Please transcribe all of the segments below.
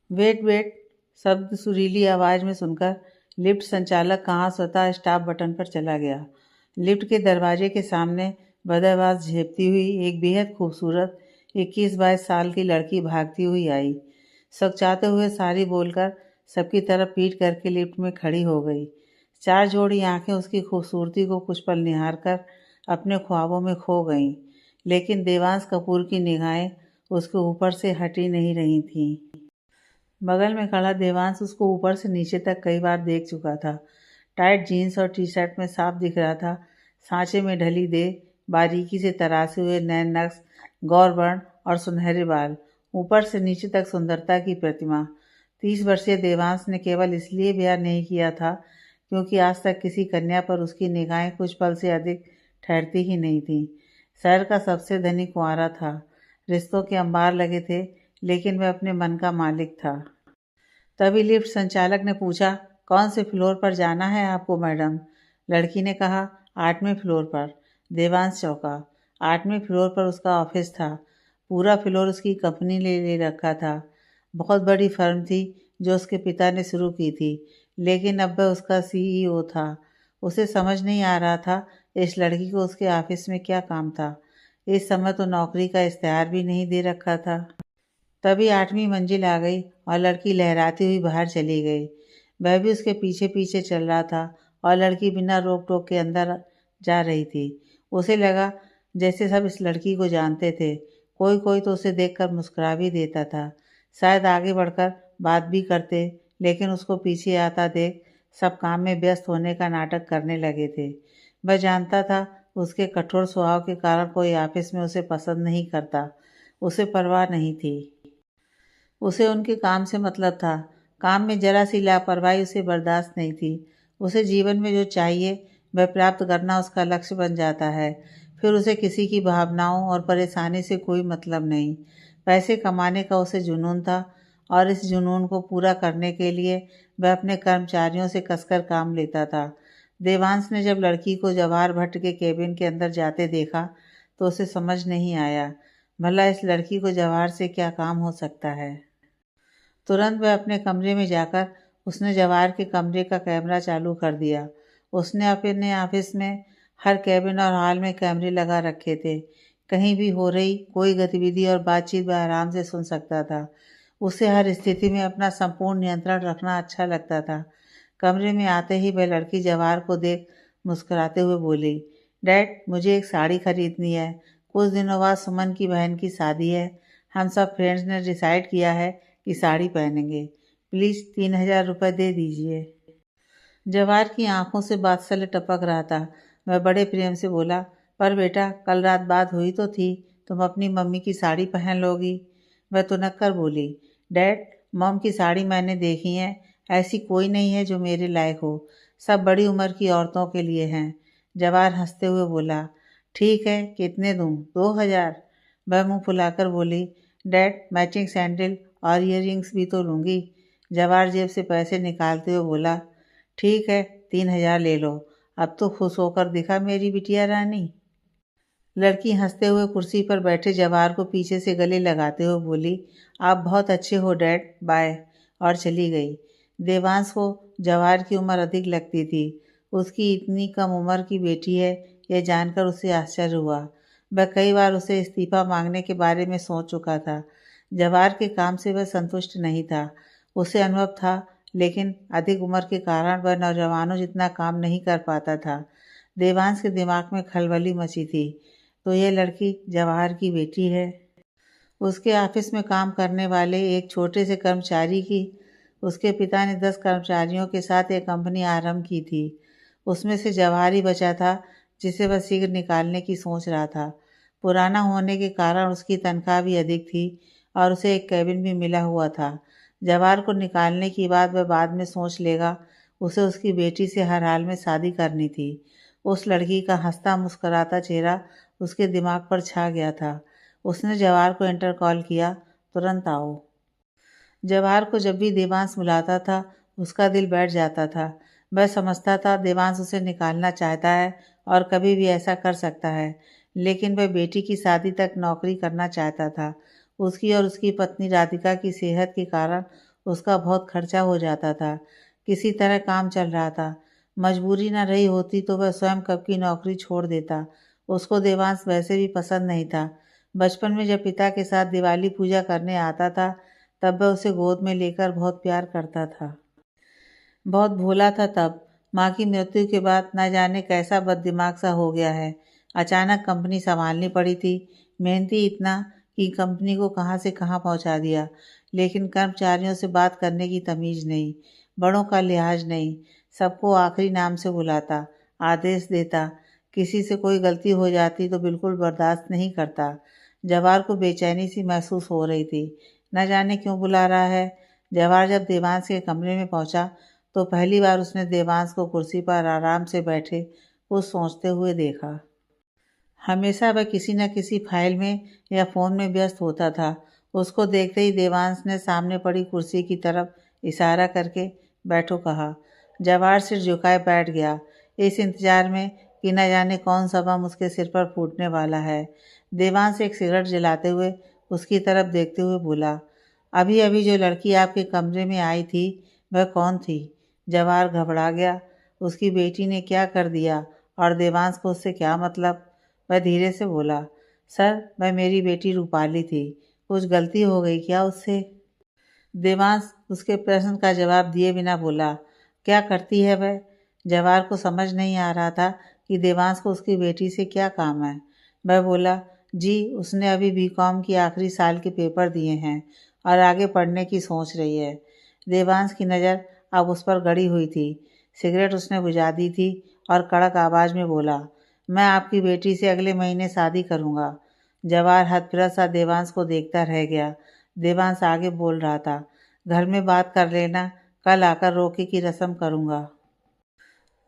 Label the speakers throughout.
Speaker 1: Wait wait शब्द सुरीली आवाज़ में सुनकर लिफ्ट संचालक कहाँ स्वतः स्टॉप बटन पर चला गया। लिफ्ट के दरवाजे के सामने बदहवास झेपती हुई एक बेहद खूबसूरत 21-22 साल की लड़की भागती हुई आई। सकचाते हुए सारी बोलकर सबकी तरफ पीठ करके लिफ्ट में खड़ी हो गई। 4 जोड़ी आंखें उसकी खूबसूरती को कुछ पल निहार कर अपने ख्वाबों में खो गईं, लेकिन देवांश कपूर की निगाहें उसके ऊपर से हटी नहीं रही थीं। बगल में खड़ा देवांश उसको ऊपर से नीचे तक कई बार देख चुका था। टाइट जीन्स और टी शर्ट में साफ दिख रहा था सांचे में ढली देह, बारीकी से तरासे हुए नैन नक्श, गौरवर्ण और सुनहरे बाल, ऊपर से नीचे तक सुंदरता की प्रतिमा। 30 वर्षीय देवांश ने केवल इसलिए ब्याह नहीं किया था क्योंकि आज तक किसी कन्या पर उसकी निगाहें कुछ पल से अधिक ठहरती ही नहीं थीं। शहर का सबसे धनी कुंवारा था, रिश्तों के अंबार लगे थे, लेकिन वह अपने मन का मालिक था। तभी लिफ्ट संचालक ने पूछा, कौन से फ्लोर पर जाना है आपको मैडम? लड़की ने कहा, 8वें फ्लोर पर। देवांश चौंका। 8वें फ्लोर पर उसका ऑफिस था। पूरा फ्लोर उसकी कंपनी ने ले रखा था। बहुत बड़ी फर्म थी जो उसके पिता ने शुरू की थी, लेकिन अब वह उसका सीईओ था। उसे समझ नहीं आ रहा था इस लड़की को उसके ऑफिस में क्या काम था। इस समय तो नौकरी का इश्तेहार भी नहीं दे रखा था। तभी 8वीं मंजिल आ गई और लड़की लहराती हुई बाहर चली गई। वह भी उसके पीछे पीछे चल रहा था और लड़की बिना रोक टोक के अंदर जा रही थी। उसे लगा जैसे सब इस लड़की को जानते थे। कोई कोई तो उसे देखकर मुस्कुरा भी देता था, शायद आगे बढ़कर बात भी करते, लेकिन उसको पीछे आता देख सब काम में व्यस्त होने का नाटक करने लगे थे। वह जानता था उसके कठोर स्वभाव के कारण कोई ऑफिस में उसे पसंद नहीं करता। उसे परवाह नहीं थी। उसे उनके काम से मतलब था। काम में जरा सी लापरवाही उसे बर्दाश्त नहीं थी। उसे जीवन में जो चाहिए वह प्राप्त करना उसका लक्ष्य बन जाता है। फिर उसे किसी की भावनाओं और परेशानी से कोई मतलब नहीं। पैसे कमाने का उसे जुनून था और इस जुनून को पूरा करने के लिए वह अपने कर्मचारियों से कसकर काम लेता था। देवांश ने जब लड़की को जवाहर भट्ट के केबिन के अंदर जाते देखा तो उसे समझ नहीं आया, भला इस लड़की को जवाहर से क्या काम हो सकता है। तुरंत वह अपने कमरे में जाकर उसने जवाहर के कमरे का कैमरा चालू कर दिया। उसने अपने ऑफिस में हर कैबिन और हॉल में कैमरे लगा रखे थे। कहीं भी हो रही कोई गतिविधि और बातचीत वह आराम से सुन सकता था। उसे हर स्थिति में अपना संपूर्ण नियंत्रण रखना अच्छा लगता था। कमरे में आते ही वह लड़की जवाहर को देख मुस्कुराते हुए बोली, डैड, मुझे एक साड़ी खरीदनी है। कुछ दिनों बाद सुमन की बहन की शादी है। हम सब फ्रेंड्स ने डिसाइड किया है कि साड़ी पहनेंगे। प्लीज़ 3000 रुपये दे दीजिए। जवाहर की आंखों से बात्सल्य टपक रहा था। वह बड़े प्रेम से बोला, पर बेटा, कल रात बात हुई तो थी, तुम अपनी मम्मी की साड़ी पहन लोगी। वह तुनक कर बोली, डैड, मॉम की साड़ी मैंने देखी है, ऐसी कोई नहीं है जो मेरे लायक हो। सब बड़ी उम्र की औरतों के लिए हैं। जवाहर हंसते हुए बोला, ठीक है, कितने दूँ? 2000। वह मुंह फुलाकर बोली, डैड, मैचिंग सैंडल और ईयररिंग्स भी तो लूँगी। जवाहर जेब से पैसे निकालते हुए बोला, ठीक है, 3000 ले लो। अब तो खुश होकर दिखा मेरी बिटिया रानी। लड़की हंसते हुए कुर्सी पर बैठे जवाहर को पीछे से गले लगाते हुए बोली, आप बहुत अच्छे हो डैड, बाय, और चली गई। देवांश को जवाहर की उम्र अधिक लगती थी। उसकी इतनी कम उम्र की बेटी है यह जानकर उसे आश्चर्य हुआ। वह कई बार उसे इस्तीफा मांगने के बारे में सोच चुका था। जवाहर के काम से वह संतुष्ट नहीं था। उसे अनुभव था, लेकिन अधिक उम्र के कारण वह नौजवानों जितना काम नहीं कर पाता था। देवांश के दिमाग में खलबली मची थी। तो यह लड़की जवाहर की बेटी है। उसके ऑफिस में काम करने वाले एक छोटे से कर्मचारी की उसके पिता ने 10 कर्मचारियों के साथ एक कंपनी आरंभ की थी। उसमें से जवाहर ही बचा था जिसे वह शीघ्र निकालने की सोच रहा था। पुराना होने के कारण उसकी तनख्वाह भी अधिक थी और उसे एक कैबिन भी मिला हुआ था। जवाहर को निकालने की बात वह बाद में सोच लेगा। उसे उसकी बेटी से हर हाल में शादी करनी थी। उस लड़की का हंसता मुस्कुराता चेहरा उसके दिमाग पर छा गया था। उसने जवाहर को इंटर कॉल किया, तुरंत आओ। जवाहर को जब भी देवांश बुलाता था उसका दिल बैठ जाता था। वह समझता था देवांश उसे निकालना चाहता है और कभी भी ऐसा कर सकता है, लेकिन वह बेटी की शादी तक नौकरी करना चाहता था। उसकी और उसकी पत्नी राधिका की सेहत के कारण उसका बहुत खर्चा हो जाता था। किसी तरह काम चल रहा था। मजबूरी न रही होती तो वह स्वयं कब की नौकरी छोड़ देता। उसको देवांश वैसे भी पसंद नहीं था। बचपन में जब पिता के साथ दिवाली पूजा करने आता था, तब वह उसे गोद में लेकर बहुत प्यार करता था। बहुत भोला था तब। माँ की मृत्यु के बाद न जाने कैसा बददिमाग सा हो गया है। अचानक कंपनी संभालनी पड़ी थी। मेहनती इतना कि कंपनी को कहाँ से कहाँ पहुँचा दिया। लेकिन कर्मचारियों से बात करने की तमीज़ नहीं, बड़ों का लिहाज नहीं, सबको आखिरी नाम से बुलाता, आदेश देता। किसी से कोई गलती हो जाती तो बिल्कुल बर्दाश्त नहीं करता। जवाहर को बेचैनी सी महसूस हो रही थी। न जाने क्यों बुला रहा है। जवाहर जब देवांश के कमरे में पहुंचा तो पहली बार उसने देवांश को कुर्सी पर आराम से बैठे कुछ सोचते हुए देखा। हमेशा वह किसी न किसी फाइल में या फ़ोन में व्यस्त होता था। उसको देखते ही देवांश ने सामने पड़ी कुर्सी की तरफ इशारा करके बैठो कहा। जवाहर सिर झुकाए बैठ गया, इस इंतजार में कि न जाने कौन सा बम उसके सिर पर फूटने वाला है। देवांश एक सिगरेट जलाते हुए उसकी तरफ देखते हुए बोला, अभी अभी जो लड़की आपके कमरे में आई थी वह कौन थी? जवाहर घबरा गया। उसकी बेटी ने क्या कर दिया और देवांश को उससे क्या मतलब? वह धीरे से बोला, सर वह मेरी बेटी रूपाली थी। कुछ गलती हो गई क्या उससे? देवांश उसके प्रश्न का जवाब दिए बिना बोला, क्या करती है वह? जवाहर को समझ नहीं आ रहा था कि देवांश को उसकी बेटी से क्या काम है। वह बोला, जी उसने अभी बीकॉम की आखिरी साल के पेपर दिए हैं और आगे पढ़ने की सोच रही है। देवांश की नज़र अब उस पर गड़ी हुई थी। सिगरेट उसने बुझा दी थी और कड़क आवाज़ में बोला, मैं आपकी बेटी से अगले महीने शादी करूँगा। जवाहर हतप्रभ सा देवांश को देखता रह गया। देवांश आगे बोल रहा था, घर में बात कर लेना, कल आकर रोके की रस्म करूँगा।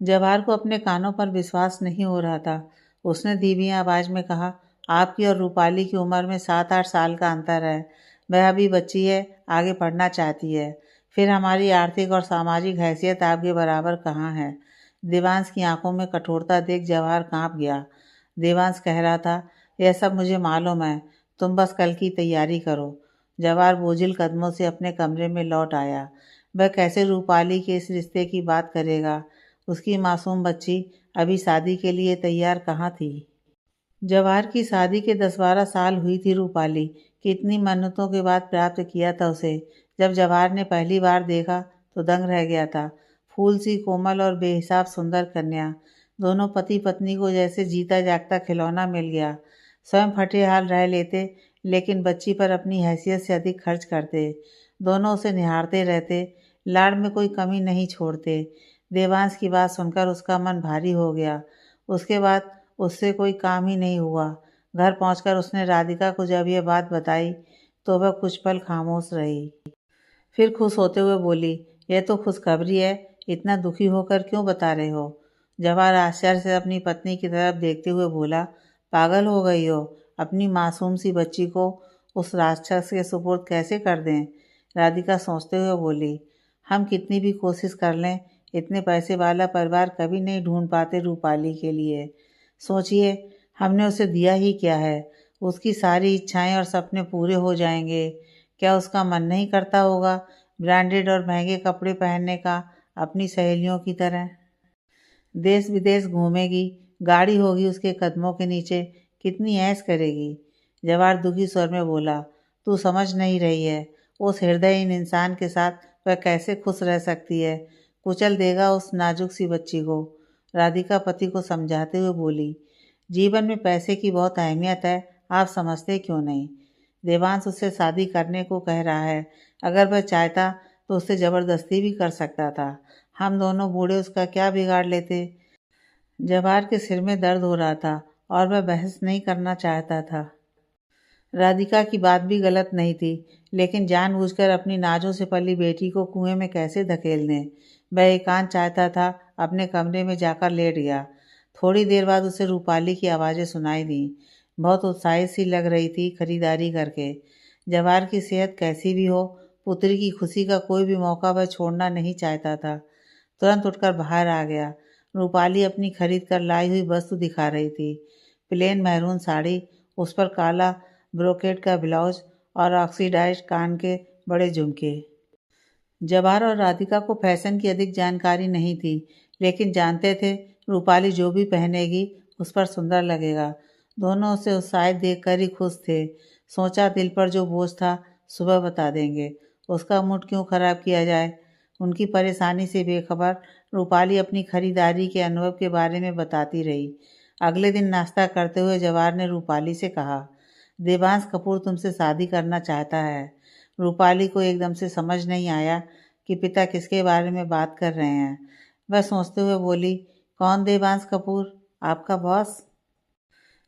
Speaker 1: जवाहर को अपने कानों पर विश्वास नहीं हो रहा था। उसने धीमी आवाज़ में कहा, आपकी और रूपाली की उम्र में 7-8 साल का अंतर है। वह अभी बच्ची है, आगे पढ़ना चाहती है। फिर हमारी आर्थिक और सामाजिक हैसियत आपके बराबर कहाँ है? देवांश की आंखों में कठोरता देख जवाहर कांप गया। देवांश कह रहा था, यह सब मुझे मालूम है, तुम बस कल की तैयारी करो। जवाहर बोझिल कदमों से अपने कमरे में लौट आया। वह कैसे रूपाली के इस रिश्ते की बात करेगा? उसकी मासूम बच्ची अभी शादी के लिए तैयार कहाँ थी। जवाहर की शादी के 10-12 साल हुई थी रूपाली। कितनी मन्नतों के बाद प्राप्त किया था उसे। जब जवाहर ने पहली बार देखा तो दंग रह गया था। फूल सी कोमल और बेहिसाब सुंदर कन्या। दोनों पति पत्नी को जैसे जीता जागता खिलौना मिल गया। स्वयं फटे हाल रह लेते, लेकिन बच्ची पर अपनी हैसियत से अधिक खर्च करते। दोनों उसे निहारते रहते, लाड़ में कोई कमी नहीं छोड़ते। देवांश की बात सुनकर उसका मन भारी हो गया। उसके बाद उससे कोई काम ही नहीं हुआ। घर पहुंचकर उसने राधिका को जब यह बात बताई तो वह कुछ पल खामोश रही। फिर खुश होते हुए बोली, यह तो खुशखबरी है, इतना दुखी होकर क्यों बता रहे हो? जवाहर आश्चर्य से अपनी पत्नी की तरफ देखते हुए बोला, पागल हो गई हो? अपनी मासूम सी बच्ची को उस राक्षस के सुपुर्द कैसे कर दें? राधिका सोचते हुए बोली, हम कितनी भी कोशिश कर लें, इतने पैसे वाला परिवार कभी नहीं ढूंढ पाते रूपाली के लिए। सोचिए, हमने उसे दिया ही क्या है? उसकी सारी इच्छाएं और सपने पूरे हो जाएंगे। क्या उसका मन नहीं करता होगा ब्रांडेड और महंगे कपड़े पहनने का, अपनी सहेलियों की तरह? देश विदेश घूमेगी, गाड़ी होगी उसके कदमों के नीचे, कितनी ऐश करेगी। जवाहर दुखी स्वर में बोला, तू समझ नहीं रही है, उस हृदयहीन इंसान के साथ वह कैसे खुश रह सकती है? कुचल देगा उस नाजुक सी बच्ची को। राधिका पति को समझाते हुए बोली, जीवन में पैसे की बहुत अहमियत है, आप समझते क्यों नहीं? देवांश उससे शादी करने को कह रहा है। अगर वह चाहता तो उससे ज़बरदस्ती भी कर सकता था। हम दोनों बूढ़े उसका क्या बिगाड़ लेते? जवाहर के सिर में दर्द हो रहा था और वह बहस नहीं करना चाहता था। राधिका की बात भी गलत नहीं थी, लेकिन जानबूझकर अपनी नाजों से पली बेटी को कुएं में कैसे धकेल दें? वह एकांत चाहता था, अपने कमरे में जाकर लेट गया। थोड़ी देर बाद उसे रूपाली की आवाज़ें सुनाई दी। बहुत उत्साहित सी लग रही थी खरीदारी करके। जवाहर की सेहत कैसी भी हो, पुत्री की खुशी का कोई भी मौका वह छोड़ना नहीं चाहता था। तुरंत उठकर बाहर आ गया। रूपाली अपनी खरीद कर लाई हुई वस्तु दिखा रही थी। प्लेन मैरून साड़ी, उस पर काला ब्रोकेड का ब्लाउज और ऑक्सीडाइज्ड कान के बड़े झुमके। जवाहर और राधिका को फैशन की अधिक जानकारी नहीं थी, लेकिन जानते थे रूपाली जो भी पहनेगी उस पर सुंदर लगेगा। दोनों उसे उत्साहित देखकर ही खुश थे। सोचा दिल पर जो बोझ था सुबह बता देंगे, उसका मूड क्यों खराब किया जाए। उनकी परेशानी से बेखबर रूपाली अपनी खरीदारी के अनुभव के बारे में बताती रही। अगले दिन नाश्ता करते हुए जवाहर ने रूपाली से कहा, देवांश कपूर तुमसे शादी करना चाहता है। रूपाली को एकदम से समझ नहीं आया कि पिता किसके बारे में बात कर रहे हैं। वह सोचते हुए बोली, कौन देवांश कपूर, आपका बॉस?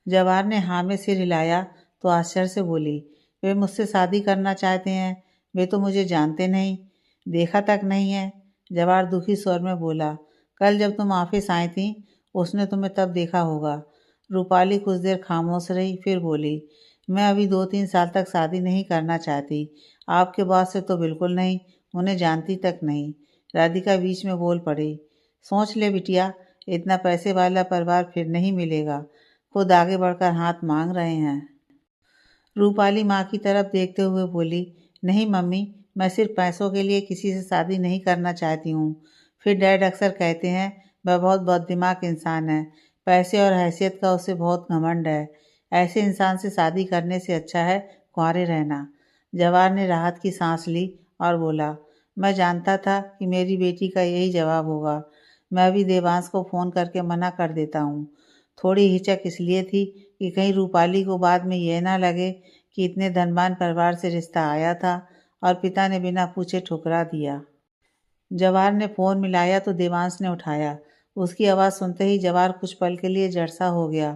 Speaker 1: जवाहर ने हाँ में सिर हिलाया तो आश्चर्य से बोली, वे मुझसे शादी करना चाहते हैं। वे तो मुझे जानते नहीं, देखा तक नहीं है। जवाहर दुखी स्वर में बोला, कल जब तुम ऑफिस आई थी उसने तुम्हें तब देखा होगा। रूपाली कुछ देर खामोश रही, फिर बोली, मैं अभी 2-3 साल तक शादी नहीं करना चाहती। आपके बॉस से तो बिल्कुल नहीं, उन्हें जानती तक नहीं। राधिका बीच में बोल पड़ी, सोच ले बिटिया, इतना पैसे वाला परिवार फिर नहीं मिलेगा। खुद आगे बढ़कर हाथ मांग रहे हैं। रूपाली माँ की तरफ देखते हुए बोली, नहीं मम्मी, मैं सिर्फ पैसों के लिए किसी से शादी नहीं करना चाहती हूँ। फिर डैड अक्सर कहते हैं वह बहुत बददिमाग इंसान है, पैसे और हैसियत का उसे बहुत घमंड है। ऐसे इंसान से शादी करने से अच्छा है कुंवारे रहना। जवाहर ने राहत की सांस ली और बोला, मैं जानता था कि मेरी बेटी का यही जवाब होगा। मैं अभी देवांश को फ़ोन करके मना कर देता हूँ। थोड़ी हिचक इसलिए थी कि कहीं रूपाली को बाद में यह ना लगे कि इतने धनवान परिवार से रिश्ता आया था और पिता ने बिना पूछे ठुकरा दिया। जवाहर ने फ़ोन मिलाया तो देवांश ने उठाया। उसकी आवाज़ सुनते ही जवाहर कुछ पल के लिए जड़सा हो गया।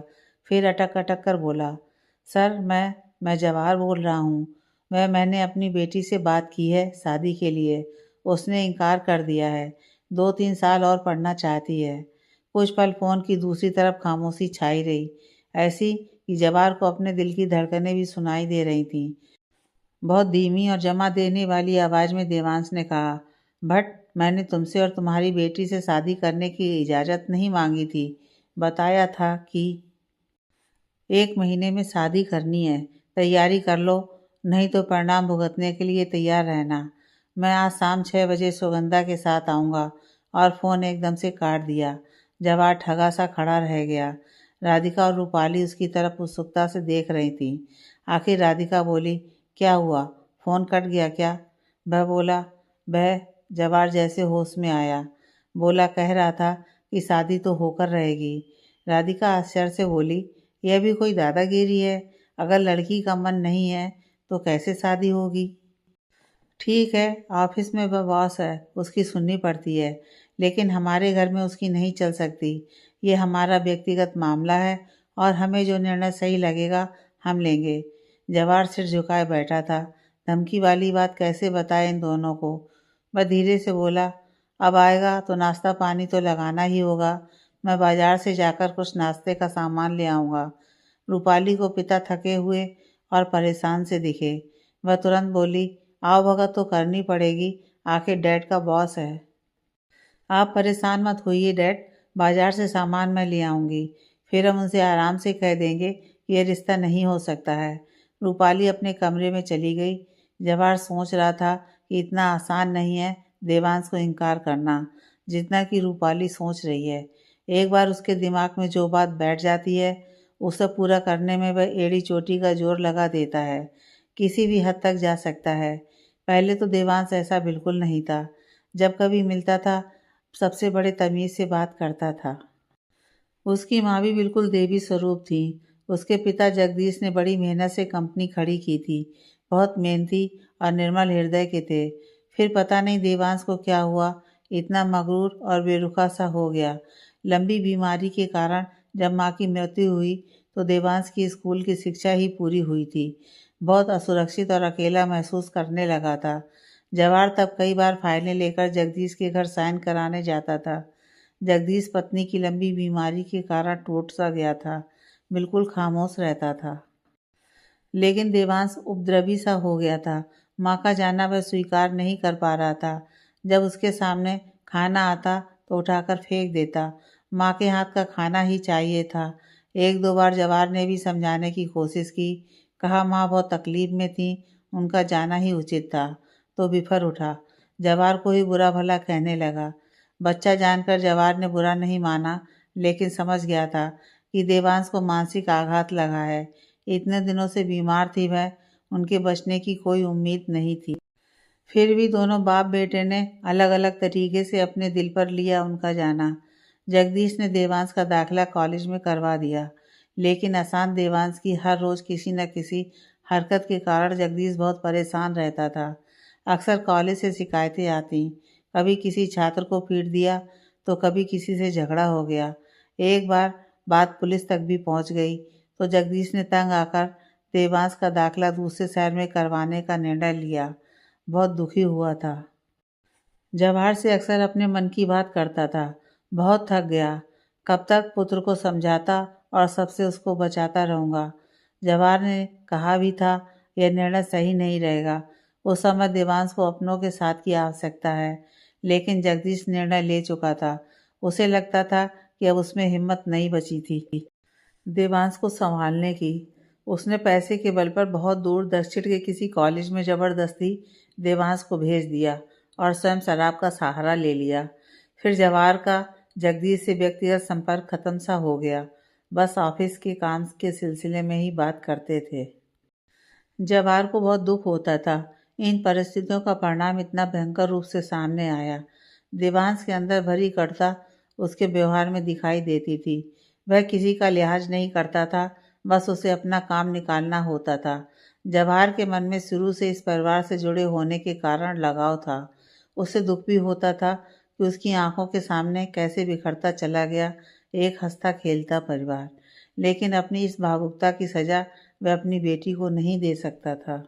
Speaker 1: फिर अटक अटक कर बोला, सर मैं जवाहर बोल रहा हूँ। मैंने अपनी बेटी से बात की है शादी के लिए। उसने इनकार कर दिया है। 2-3 साल और पढ़ना चाहती है। कुछ पल फ़ोन की दूसरी तरफ खामोशी छाई रही, ऐसी कि जवाहर को अपने दिल की धड़कनें भी सुनाई दे रही थीं। बहुत धीमी और जमा देने वाली आवाज़ में देवांश ने कहा, भट्ट, मैंने तुमसे और तुम्हारी बेटी से शादी करने की इजाज़त नहीं मांगी थी। बताया था कि 1 महीने में शादी करनी है। तैयारी कर लो, नहीं तो परिणाम भुगतने के लिए तैयार रहना। मैं आज शाम 6 बजे सुगंधा के साथ आऊँगा। और फ़ोन एकदम से काट दिया। जवाहर ठगा सा खड़ा रह गया। राधिका और रूपाली उसकी तरफ उत्सुकता से देख रही थी। आखिर राधिका बोली, क्या हुआ, फ़ोन कट गया क्या? वह बोला, वह जवाहर जैसे होश में आया। बोला, कह रहा था कि शादी तो होकर रहेगी। राधिका आश्चर्य से बोली, यह भी कोई दादागिरी है? अगर लड़की का मन नहीं है तो कैसे शादी होगी? ठीक है, ऑफिस में वह बॉस है, उसकी सुननी पड़ती है, लेकिन हमारे घर में उसकी नहीं चल सकती। ये हमारा व्यक्तिगत मामला है और हमें जो निर्णय सही लगेगा हम लेंगे। जवाहर सिर झुकाए बैठा था। धमकी वाली बात कैसे बताए इन दोनों को। वह धीरे से बोला, अब आएगा तो नाश्ता पानी तो लगाना ही होगा। मैं बाजार से जाकर कुछ नाश्ते का सामान ले आऊँगा। रूपाली को पिता थके हुए और परेशान से दिखे। वह तुरंत बोली, आओ भगत तो करनी पड़ेगी, आखिर डैड का बॉस है। आप परेशान मत होइए डैड, बाजार से सामान मैं ले आऊँगी। फिर हम उनसे आराम से कह देंगे कि यह रिश्ता नहीं हो सकता है। रूपाली अपने कमरे में चली गई। जवाहर सोच रहा था कि इतना आसान नहीं है देवांश को इनकार करना, जितना कि रूपाली सोच रही है। एक बार उसके दिमाग में जो बात बैठ जाती है, उसे पूरा करने में वह एड़ी चोटी का जोर लगा देता है। किसी भी हद तक जा सकता है। पहले तो देवांश ऐसा बिल्कुल नहीं था। जब कभी मिलता था सबसे बड़े तमीज़ से बात करता था। उसकी माँ भी बिल्कुल देवी स्वरूप थी। उसके पिता जगदीश ने बड़ी मेहनत से कंपनी खड़ी की थी। बहुत मेहनती और निर्मल हृदय के थे। फिर पता नहीं देवांश को क्या हुआ, इतना मगरूर और बेरुखा सा हो गया। लंबी बीमारी के कारण जब माँ की मृत्यु हुई तो देवांश की स्कूल की शिक्षा ही पूरी हुई थी। बहुत असुरक्षित और अकेला महसूस करने लगा था। जवाहर तब कई बार फाइलें लेकर जगदीश के घर साइन कराने जाता था। जगदीश पत्नी की लंबी बीमारी के कारण टूट सा गया था, बिल्कुल खामोश रहता था। लेकिन देवांश उपद्रवी सा हो गया था। माँ का जाना वह स्वीकार नहीं कर पा रहा था। जब उसके सामने खाना आता तो उठाकर फेंक देता। माँ के हाथ का खाना ही चाहिए था। 1-2 बार जवाहर ने भी समझाने की कोशिश की। कहा माँ बहुत तकलीफ में थी, उनका जाना ही उचित था। तो बिफर उठा। जवाहर को ही बुरा भला कहने लगा। बच्चा जानकर जवाहर ने बुरा नहीं माना, लेकिन समझ गया था कि देवांश को मानसिक आघात लगा है। इतने दिनों से बीमार थी वह, उनके बचने की कोई उम्मीद नहीं थी। फिर भी दोनों बाप बेटे ने अलग अलग तरीके से अपने दिल पर लिया उनका जाना। जगदीश ने देवांश का दाखिला कॉलेज में करवा दिया, लेकिन अशांत देवांश की हर रोज़ किसी न किसी हरकत के कारण जगदीश बहुत परेशान रहता था। अक्सर कॉलेज से शिकायतें आती, कभी किसी छात्र को पीट दिया तो कभी किसी से झगड़ा हो गया। एक बार बात पुलिस तक भी पहुंच गई तो जगदीश ने तंग आकर देवांश का दाखिला दूसरे शहर में करवाने का निर्णय लिया। बहुत दुखी हुआ था। जवाहर से अक्सर अपने मन की बात करता था। बहुत थक गया, कब तक पुत्र को समझाता और सबसे उसको बचाता रहूँगा। जवाहर ने कहा भी था यह निर्णय सही नहीं रहेगा। उस समय देवांश को अपनों के साथ की आवश्यकता है, लेकिन जगदीश निर्णय ले चुका था। उसे लगता था कि अब उसमें हिम्मत नहीं बची थी देवांश को संभालने की। उसने पैसे के बल पर बहुत दूर दक्षिण के किसी कॉलेज में ज़बरदस्ती देवांश को भेज दिया और स्वयं शराब का सहारा ले लिया। फिर जवाहर का जगदीश से व्यक्तिगत संपर्क खत्म सा हो गया। बस ऑफिस के काम के सिलसिले में ही बात करते थे। जवाहर को बहुत दुख होता था। इन परिस्थितियों का परिणाम इतना भयंकर रूप से सामने आया। देवांश के अंदर भरी कटुता उसके व्यवहार में दिखाई देती थी। वह किसी का लिहाज नहीं करता था, बस उसे अपना काम निकालना होता था। जवाहर के मन में शुरू से इस परिवार से जुड़े होने के कारण लगाव था। उसे दुख भी होता था कि उसकी आंखों के सामने कैसे बिखरता चला गया एक हंसता खेलता परिवार। लेकिन अपनी इस भावुकता की सजा वह अपनी बेटी को नहीं दे सकता था।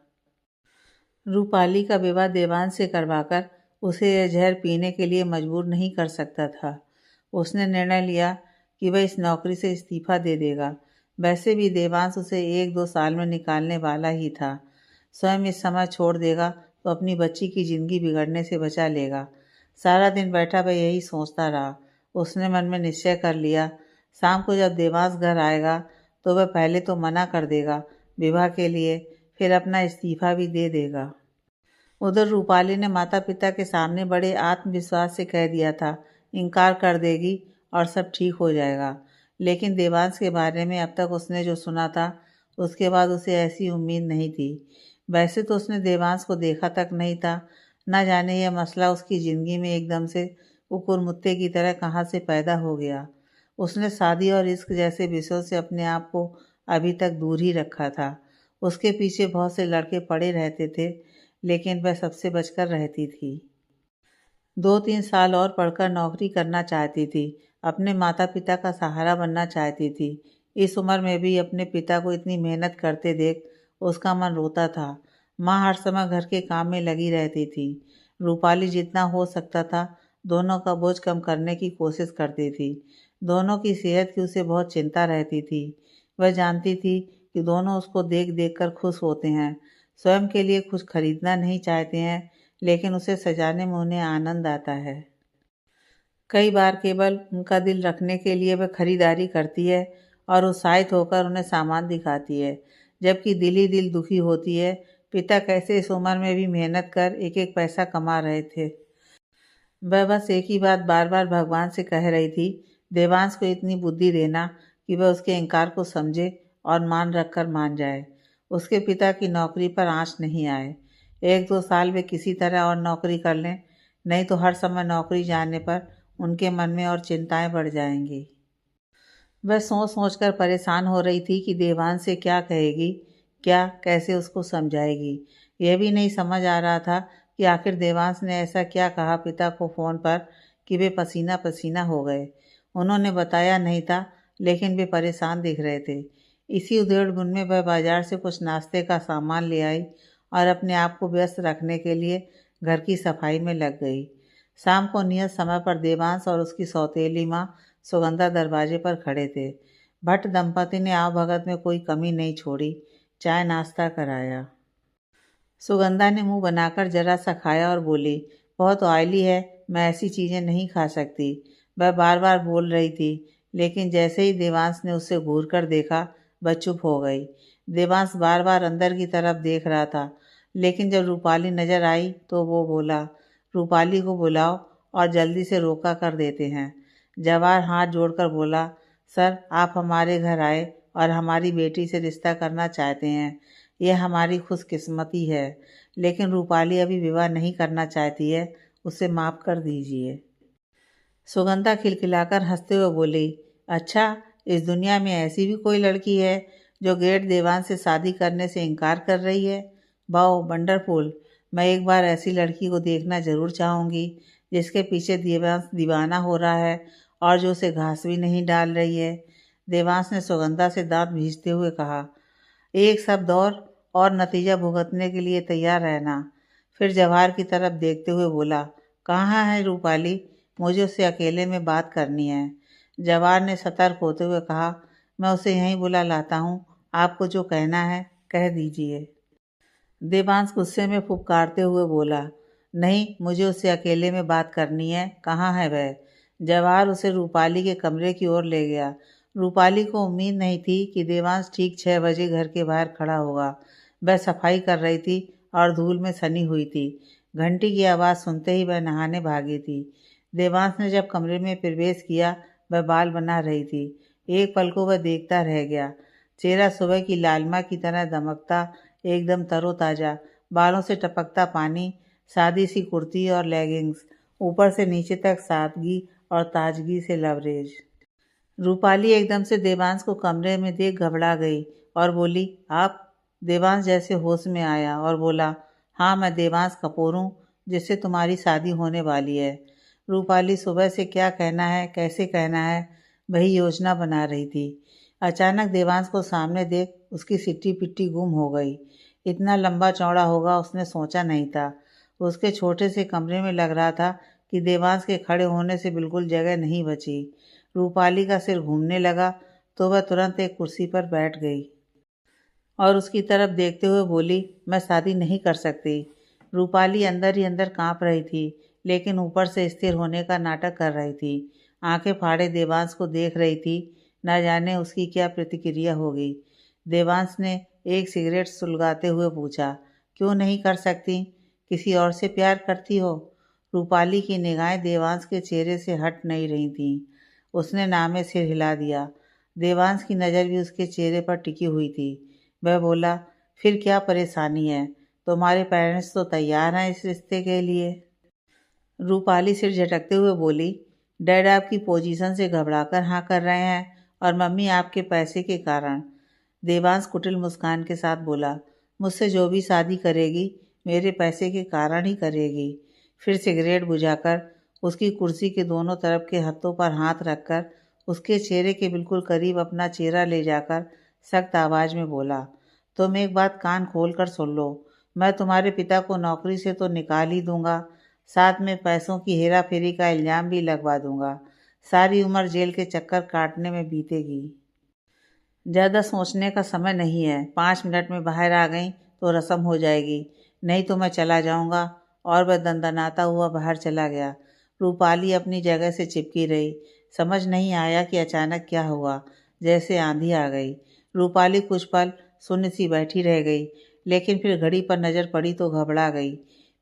Speaker 1: रूपाली का विवाह देवांश से करवाकर उसे यह जहर पीने के लिए मजबूर नहीं कर सकता था। उसने निर्णय लिया कि वह इस नौकरी से इस्तीफा दे देगा। वैसे भी देवांश उसे 1-2 साल में निकालने वाला ही था। स्वयं इस समय छोड़ देगा तो अपनी बच्ची की ज़िंदगी बिगड़ने से बचा लेगा। सारा दिन बैठा वह यही सोचता रहा। उसने मन में निश्चय कर लिया, शाम को जब देवांश घर आएगा तो वह पहले तो मना कर देगा विवाह के लिए, फिर अपना इस्तीफा भी दे देगा। उधर रूपाली ने माता पिता के सामने बड़े आत्मविश्वास से कह दिया था इनकार कर देगी और सब ठीक हो जाएगा। लेकिन देवांश के बारे में अब तक उसने जो सुना था उसके बाद उसे ऐसी उम्मीद नहीं थी। वैसे तो उसने देवांश को देखा तक नहीं था। न जाने यह मसला उसकी ज़िंदगी में एकदम से कुकुरमुत्ते की तरह कहाँ से पैदा हो गया। उसने शादी और इश्क जैसे विषयों से अपने आप को अभी तक दूर ही रखा था। उसके पीछे बहुत से लड़के पड़े रहते थे, लेकिन वह सबसे बचकर रहती थी। 2-3 साल और पढ़कर नौकरी करना चाहती थी। अपने माता पिता का सहारा बनना चाहती थी। इस उम्र में भी अपने पिता को इतनी मेहनत करते देख उसका मन रोता था। माँ हर समय घर के काम में लगी रहती थी। रूपाली जितना हो सकता था दोनों का बोझ कम करने की कोशिश करती थी। दोनों की सेहत की उसे बहुत चिंता रहती थी। वह जानती थी कि दोनों उसको देख देख कर खुश होते हैं, स्वयं के लिए कुछ खरीदना नहीं चाहते हैं, लेकिन उसे सजाने में उन्हें आनंद आता है। कई बार केवल उनका दिल रखने के लिए वह खरीदारी करती है और उत्साहित होकर उन्हें सामान दिखाती है, जबकि दिल ही दिल दुखी होती है। पिता कैसे इस उम्र में भी मेहनत कर एक एक पैसा कमा रहे थे। वह बस एक ही बात बार बार भगवान से कह रही थी, देवांश को इतनी बुद्धि देना कि वह उसके इनकार को समझे और मान रख कर मान जाए। उसके पिता की नौकरी पर आँच नहीं आए। 1-2 साल वे किसी तरह और नौकरी कर लें, नहीं तो हर समय नौकरी जाने पर उनके मन में और चिंताएं बढ़ जाएंगी। वह सोच सोच कर परेशान हो रही थी कि देवांश से क्या कहेगी, क्या कैसे उसको समझाएगी। यह भी नहीं समझ आ रहा था कि आखिर देवांश ने ऐसा क्या कहा पिता को फ़ोन पर कि वे पसीना पसीना हो गए। उन्होंने बताया नहीं था, लेकिन वे परेशान दिख रहे थे। इसी उधेड़-बुन में वह बाजार से कुछ नाश्ते का सामान ले आई और अपने आप को व्यस्त रखने के लिए घर की सफाई में लग गई। शाम को नियत समय पर देवांश और उसकी सौतेली माँ सुगंधा दरवाजे पर खड़े थे। भट्ट दंपति ने आवभगत में कोई कमी नहीं छोड़ी। चाय नाश्ता कराया। सुगंधा ने मुंह बनाकर जरा सा खाया और बोली, बहुत ऑयली है, मैं ऐसी चीज़ें नहीं खा सकती। वह बार बार बोल रही थी, लेकिन जैसे ही देवांश ने उसे घूर कर देखा वह चुप हो गई। देवांश बार बार अंदर की तरफ देख रहा था, लेकिन जब रूपाली नजर आई तो वो बोला, रूपाली को बुलाओ और जल्दी से रोका कर देते हैं। जवाहर हाथ जोड़कर बोला, सर आप हमारे घर आए और हमारी बेटी से रिश्ता करना चाहते हैं, यह हमारी खुशकिस्मती है, लेकिन रूपाली अभी विवाह नहीं करना चाहती है, उसे माफ़ कर दीजिए। सुगंधा खिलखिलाकर हंसते हुए बोली, अच्छा इस दुनिया में ऐसी भी कोई लड़की है जो गेट देवान से शादी करने से इनकार कर रही है? Wow wonderful. मैं एक बार ऐसी लड़की को देखना ज़रूर चाहूँगी जिसके पीछे देवांश दीवाना हो रहा है और जो उसे घास भी नहीं डाल रही है। देवांश ने सुगंधा से दांत भींचते हुए कहा, एक शब्द और नतीजा भुगतने के लिए तैयार रहना। फिर जवाहर की तरफ देखते हुए बोला, कहाँ है रूपाली, मुझे उससे अकेले में बात करनी है। जवाहर ने सतर्क होते हुए कहा, मैं उसे यहीं बुला लाता हूँ, आपको जो कहना है कह दीजिए। देवांश गुस्से में फुफकारते हुए बोला, नहीं मुझे उससे अकेले में बात करनी है, कहाँ है वह? जवाहर उसे रूपाली के कमरे की ओर ले गया। रूपाली को उम्मीद नहीं थी कि देवांश ठीक 6 बजे घर के बाहर खड़ा होगा। वह सफाई कर रही थी और धूल में सनी हुई थी। घंटी की आवाज़ सुनते ही वह नहाने भागी थी। देवांश ने जब कमरे में प्रवेश किया, वह बाल बना रही थी। एक पल को वह देखता रह गया। चेहरा सुबह की लालिमा की तरह दमकता, एकदम तरोताज़ा, बालों से टपकता पानी, सादी सी कुर्ती और लेगिंग्स, ऊपर से नीचे तक सादगी और ताजगी से लबरेज। रूपाली एकदम से देवांश को कमरे में देख घबरा गई और बोली, आप? देवांश जैसे होश में आया और बोला, हाँ मैं देवांश कपूर हूँ जिससे तुम्हारी शादी होने वाली है। रूपाली सुबह से क्या कहना है कैसे कहना है वही योजना बना रही थी। अचानक देवांश को सामने देख उसकी सिट्टी पिट्टी गुम हो गई। इतना लंबा चौड़ा होगा उसने सोचा नहीं था। उसके छोटे से कमरे में लग रहा था कि देवांश के खड़े होने से बिल्कुल जगह नहीं बची। रूपाली का सिर घूमने लगा तो वह तुरंत एक कुर्सी पर बैठ गई और उसकी तरफ देखते हुए बोली, मैं शादी नहीं कर सकती। रूपाली अंदर ही अंदर कांप रही थी, लेकिन ऊपर से स्थिर होने का नाटक कर रही थी। आंखें फाड़े देवांश को देख रही थी, न जाने उसकी क्या प्रतिक्रिया होगी। देवांश ने एक सिगरेट सुलगाते हुए पूछा, क्यों नहीं कर सकती? किसी और से प्यार करती हो? रूपाली की निगाहें देवांश के चेहरे से हट नहीं रही थीं। उसने नामे सिर हिला दिया। देवांश की नज़र भी उसके चेहरे पर टिकी हुई थी। वह बोला, फिर क्या परेशानी है? तुम्हारे पेरेंट्स तो तैयार हैं इस रिश्ते के लिए। रूपाली सिर झटकते हुए बोली, डैड आपकी पोजीशन से घबराकर हाँ कर रहे हैं और मम्मी आपके पैसे के कारण। देवांश कुटिल मुस्कान के साथ बोला, मुझसे जो भी शादी करेगी मेरे पैसे के कारण ही करेगी। फिर सिगरेट बुझाकर उसकी कुर्सी के दोनों तरफ के हत्थों पर हाथ रखकर उसके चेहरे के बिल्कुल करीब अपना चेहरा ले जाकर सख्त आवाज़ में बोला, तुम एक बात कान खोल कर सुन लो, मैं तुम्हारे पिता को नौकरी से तो निकाल ही दूंगा, साथ में पैसों की हेरा फेरी का इल्ज़ाम भी लगवा दूंगा। सारी उम्र जेल के चक्कर काटने में बीतेगी। ज़्यादा सोचने का समय नहीं है। 5 मिनट में बाहर आ गई तो रस्म हो जाएगी, नहीं तो मैं चला जाऊंगा। और वह दंदनाता हुआ बाहर चला गया। रूपाली अपनी जगह से चिपकी रही। समझ नहीं आया कि अचानक क्या हुआ, जैसे आंधी आ गई। रूपाली कुछ पल शून्य सी बैठी रह गई, लेकिन फिर घड़ी पर नज़र पड़ी तो घबरा गई।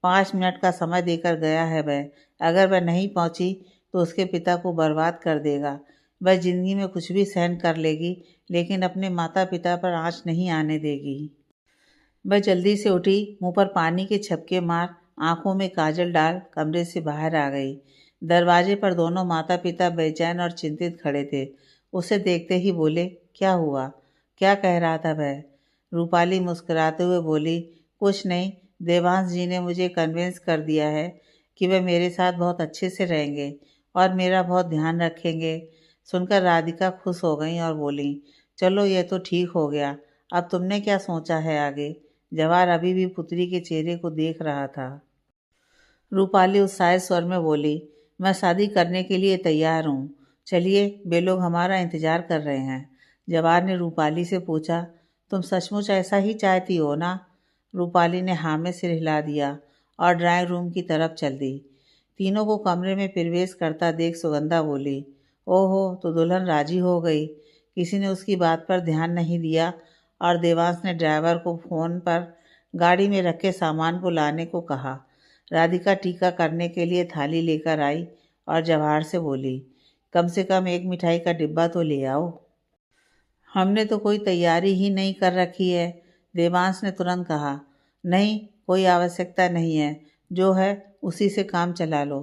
Speaker 1: 5 मिनट का समय देकर गया है वह। अगर वह नहीं पहुंची तो उसके पिता को बर्बाद कर देगा। वह जिंदगी में कुछ भी सहन कर लेगी, लेकिन अपने माता पिता पर आँच नहीं आने देगी। वह जल्दी से उठी, मुंह पर पानी के छपके मार, आंखों में काजल डाल कमरे से बाहर आ गई। दरवाजे पर दोनों माता पिता बेचैन और चिंतित खड़े थे। उसे देखते ही बोले, क्या हुआ? क्या कह रहा था वह? रूपाली मुस्कुराते हुए बोली, कुछ नहीं, देवांश जी ने मुझे कन्विंस कर दिया है कि वे मेरे साथ बहुत अच्छे से रहेंगे और मेरा बहुत ध्यान रखेंगे। सुनकर राधिका खुश हो गई और बोली, चलो ये तो ठीक हो गया, अब तुमने क्या सोचा है आगे? जवाहर अभी भी पुत्री के चेहरे को देख रहा था। रूपाली उत्साहित स्वर में बोली, मैं शादी करने के लिए तैयार हूँ, चलिए वे लोग हमारा इंतजार कर रहे हैं। जवाहर ने रूपाली से पूछा, तुम सचमुच ऐसा ही चाहती हो ना? रूपाली ने हाँ में सिर हिला दिया और ड्राइंग रूम की तरफ चल दी। तीनों को कमरे में प्रवेश करता देख सुगंधा बोली, ओहो तो दुल्हन राजी हो गई। किसी ने उसकी बात पर ध्यान नहीं दिया और देवांश ने ड्राइवर को फ़ोन पर गाड़ी में रखे सामान को लाने को कहा। राधिका टीका करने के लिए थाली लेकर आई और जवाहर से बोली, कम से कम एक मिठाई का डिब्बा तो ले आओ। हमने तो कोई तैयारी ही नहीं कर रखी है, देवांश ने तुरंत कहा। नहीं, कोई आवश्यकता नहीं है, जो है उसी से काम चला लो।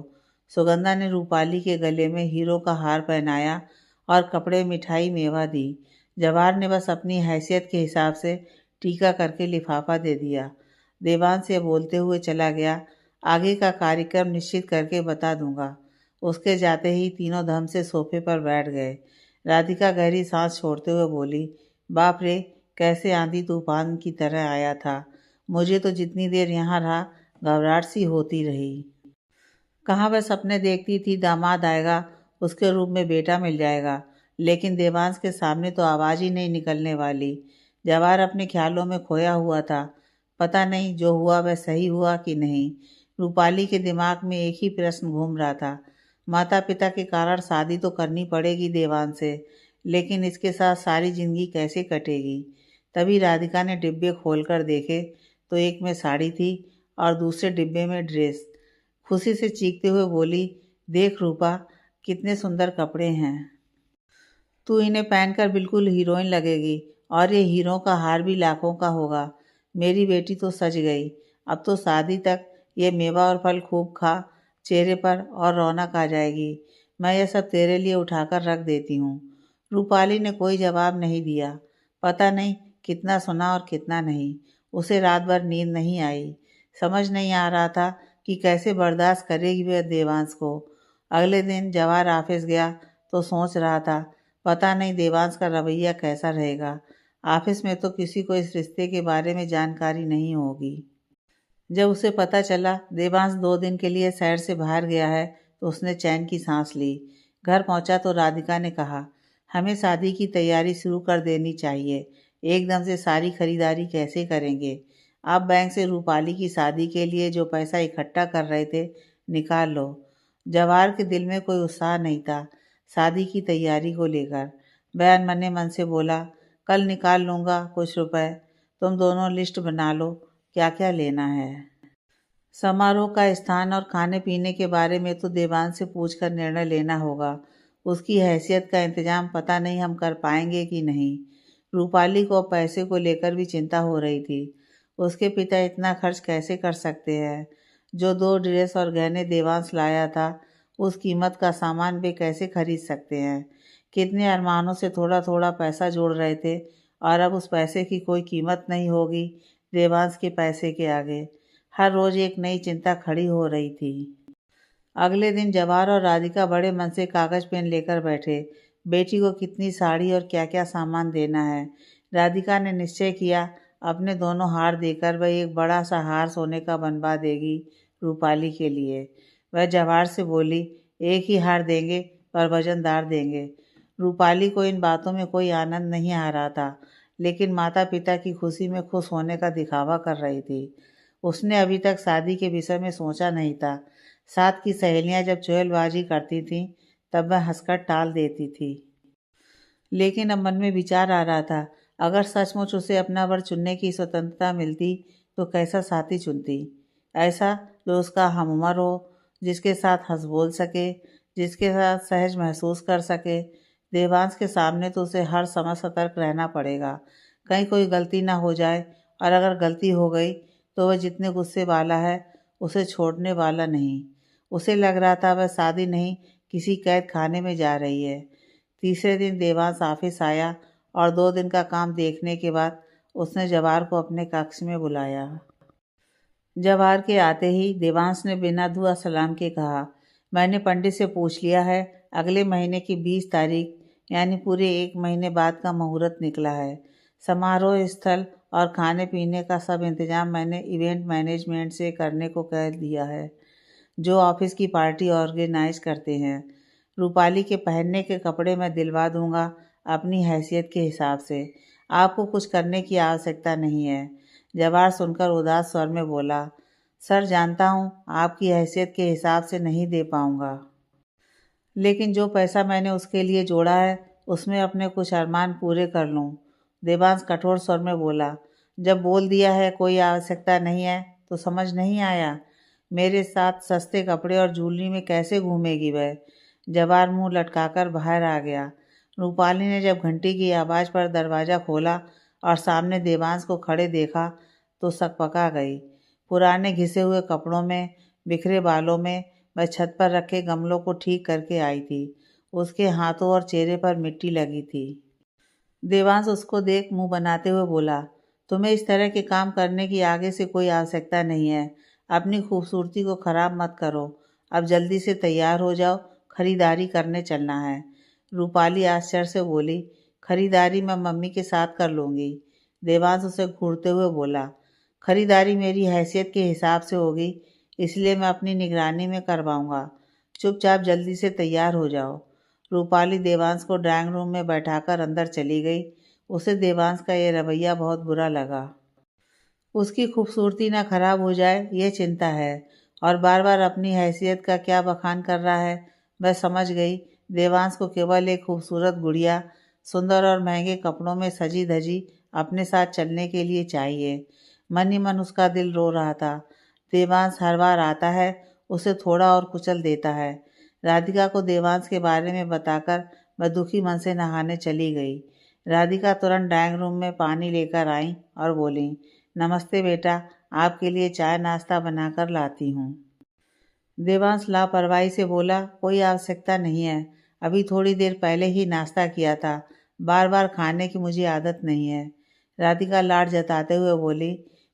Speaker 1: सुगंधा ने रूपाली के गले में हीरो का हार पहनाया और कपड़े, मिठाई, मेवा दी। जवाहर ने बस अपनी हैसियत के हिसाब से टीका करके लिफाफा दे दिया। देवांश ये बोलते हुए चला गया, आगे का कार्यक्रम निश्चित करके बता दूंगा। उसके जाते ही तीनों धम से सोफे पर बैठ गए। राधिका गहरी सांस छोड़ते हुए बोली, बाप रे, कैसे आंधी तूफान की तरह आया था। मुझे तो जितनी देर यहाँ रहा घबराहट सी होती रही। कहाँ वह सपने देखती थी दामाद आएगा, उसके रूप में बेटा मिल जाएगा, लेकिन देवांश के सामने तो आवाज़ ही नहीं निकलने वाली। जवाहर अपने ख्यालों में खोया हुआ था। पता नहीं जो हुआ वह सही हुआ कि नहीं। रूपाली के दिमाग में एक ही प्रश्न घूम रहा था, माता पिता के कारण शादी तो करनी पड़ेगी देवांश से, लेकिन इसके साथ सारी जिंदगी कैसे कटेगी। तभी राधिका ने डिब्बे खोलकर देखे तो एक में साड़ी थी और दूसरे डिब्बे में ड्रेस। खुशी से चीखते हुए बोली, देख रूपा, कितने सुंदर कपड़े हैं। तू इन्हें पहनकर बिल्कुल हीरोइन लगेगी, और ये हीरो का हार भी लाखों का होगा। मेरी बेटी तो सज गई। अब तो शादी तक ये मेवा और फल खूब खा, चेहरे पर और रौनक आ जाएगी। मैं यह सब तेरे लिए उठाकर रख देती हूँ। रूपाली ने कोई जवाब नहीं दिया। पता नहीं कितना सुना और कितना नहीं। उसे रात भर नींद नहीं आई। समझ नहीं आ रहा था कि कैसे बर्दाश्त करेगी वह देवांश को। अगले दिन जवाहर ऑफिस गया तो सोच रहा था, पता नहीं देवांश का रवैया कैसा रहेगा। ऑफिस में तो किसी को इस रिश्ते के बारे में जानकारी नहीं होगी। जब उसे पता चला देवांश 2 दिन के लिए शहर से बाहर गया है तो उसने चैन की सांस ली। घर पहुंचा तो राधिका ने कहा, हमें शादी की तैयारी शुरू कर देनी चाहिए। एकदम से सारी खरीदारी कैसे करेंगे। आप बैंक से रूपाली की शादी के लिए जो पैसा इकट्ठा कर रहे थे निकाल लो। जवाहर के दिल में कोई उत्साह नहीं था शादी की तैयारी को लेकर। वह अनमने मन से बोला, कल निकाल लूँगा कुछ रुपए, तुम दोनों लिस्ट बना लो क्या क्या लेना है। समारोह का स्थान और खाने पीने के बारे में तो देवांश से पूछकर निर्णय लेना होगा। उसकी हैसियत का इंतजाम पता नहीं हम कर पाएंगे कि नहीं। रूपाली को पैसे को लेकर भी चिंता हो रही थी। उसके पिता इतना खर्च कैसे कर सकते हैं। जो 2 ड्रेस और गहने देवांश लाया था उस कीमत का सामान वे कैसे खरीद सकते हैं। कितने अरमानों से थोड़ा थोड़ा पैसा जोड़ रहे थे और अब उस पैसे की कोई कीमत नहीं होगी देवांश के पैसे के आगे। हर रोज एक नई चिंता खड़ी हो रही थी। अगले दिन जवाहर और राधिका बड़े मन से कागज पेन लेकर बैठे। बेटी को कितनी साड़ी और क्या क्या सामान देना है। राधिका ने निश्चय किया, अपने दोनों हार देकर वह एक बड़ा सा हार सोने का बनवा देगी रूपाली के लिए। वह जवाहर से बोली, एक ही हार देंगे पर वजनदार देंगे। रूपाली को इन बातों में कोई आनंद नहीं आ रहा था, लेकिन माता पिता की खुशी में खुश होने का दिखावा कर रही थी। उसने अभी तक शादी के विषय में सोचा नहीं था। साथ की सहेलियां जब चुगलबाजी करती थीं तब वह हंसकर टाल देती थी। लेकिन अब मन में विचार आ रहा था, अगर सचमुच उसे अपना वर चुनने की स्वतंत्रता मिलती तो कैसा साथी चुनती। ऐसा जो उसका हमउम्र हो, जिसके साथ हंस बोल सके, जिसके साथ सहज महसूस कर सके। देवांश के सामने तो उसे हर समय सतर्क रहना पड़ेगा, कहीं कोई गलती ना हो जाए, और अगर गलती हो गई तो वह जितने गुस्से वाला है उसे छोड़ने वाला नहीं। उसे लग रहा था वह शादी नहीं किसी कैद खाने में जा रही है। तीसरे दिन देवांश ऑफिस आया और 2 दिन का काम देखने के बाद उसने जवाहर को अपने कक्ष में बुलाया। जवाहर के आते ही देवांश ने बिना दुआ सलाम के कहा, मैंने पंडित से पूछ लिया है, अगले महीने की 20 तारीख यानी पूरे 1 महीने बाद का मुहूर्त निकला है। समारोह स्थल और खाने पीने का सब इंतजाम मैंने इवेंट मैनेजमेंट से करने को कह दिया है, जो ऑफिस की पार्टी ऑर्गेनाइज करते हैं। रूपाली के पहनने के कपड़े मैं दिलवा दूंगा अपनी हैसियत के हिसाब से। आपको कुछ करने की आवश्यकता नहीं है। जवाहर सुनकर उदास स्वर में बोला, सर जानता हूँ आपकी हैसियत के हिसाब से नहीं दे पाऊँगा, लेकिन जो पैसा मैंने उसके लिए जोड़ा है उसमें अपने कुछ अरमान पूरे कर लूँ। देवांश कठोर स्वर में बोला, जब बोल दिया है कोई आवश्यकता नहीं है तो समझ नहीं आया। मेरे साथ सस्ते कपड़े और ज्वेलरी में कैसे घूमेगी वह। जवार मुंह लटकाकर बाहर आ गया। रूपाली ने जब घंटी की आवाज़ पर दरवाज़ा खोला और सामने देवांश को खड़े देखा तो सकपका गई। पुराने घिसे हुए कपड़ों में, बिखरे बालों में वह छत पर रखे गमलों को ठीक करके आई थी। उसके हाथों और चेहरे पर मिट्टी लगी थी। देवांश उसको देख मुंह बनाते हुए बोला, तुम्हें इस तरह के काम करने की आगे से कोई आवश्यकता नहीं है। अपनी खूबसूरती को खराब मत करो। अब जल्दी से तैयार हो जाओ, खरीदारी करने चलना है। रूपाली आश्चर्य से बोली, खरीदारी मैं मम्मी के साथ कर लूँगी। देवांश उसे घूरते हुए बोला, खरीदारी मेरी हैसियत के हिसाब से होगी, इसलिए मैं अपनी निगरानी में करवाऊँगा। चुपचाप जल्दी से तैयार हो जाओ। रूपाली देवांश को ड्राइंग रूम में बैठाकर अंदर चली गई। उसे देवांश का यह रवैया बहुत बुरा लगा। उसकी खूबसूरती ना खराब हो जाए ये चिंता है, और बार बार अपनी हैसियत का क्या बखान कर रहा है। वह समझ गई देवांश को केवल एक खूबसूरत गुड़िया सुंदर और महंगे कपड़ों में सजी धजी अपने साथ चलने के लिए चाहिए। मन ही मन उसका दिल रो रहा था। देवांश हर बार आता है, उसे थोड़ा और कुचल देता है। राधिका को देवांश के बारे में बताकर वह दुखी मन से नहाने चली गई। राधिका तुरंत ड्राइंग रूम में पानी लेकर आई और बोली, नमस्ते बेटा, आपके लिए चाय नाश्ता बनाकर लाती हूँ। देवांश लापरवाही से बोला, कोई आवश्यकता नहीं है, अभी थोड़ी देर पहले ही नाश्ता किया था, बार बार खाने की मुझे आदत नहीं है। राधिका लाड जताते हुए बोली,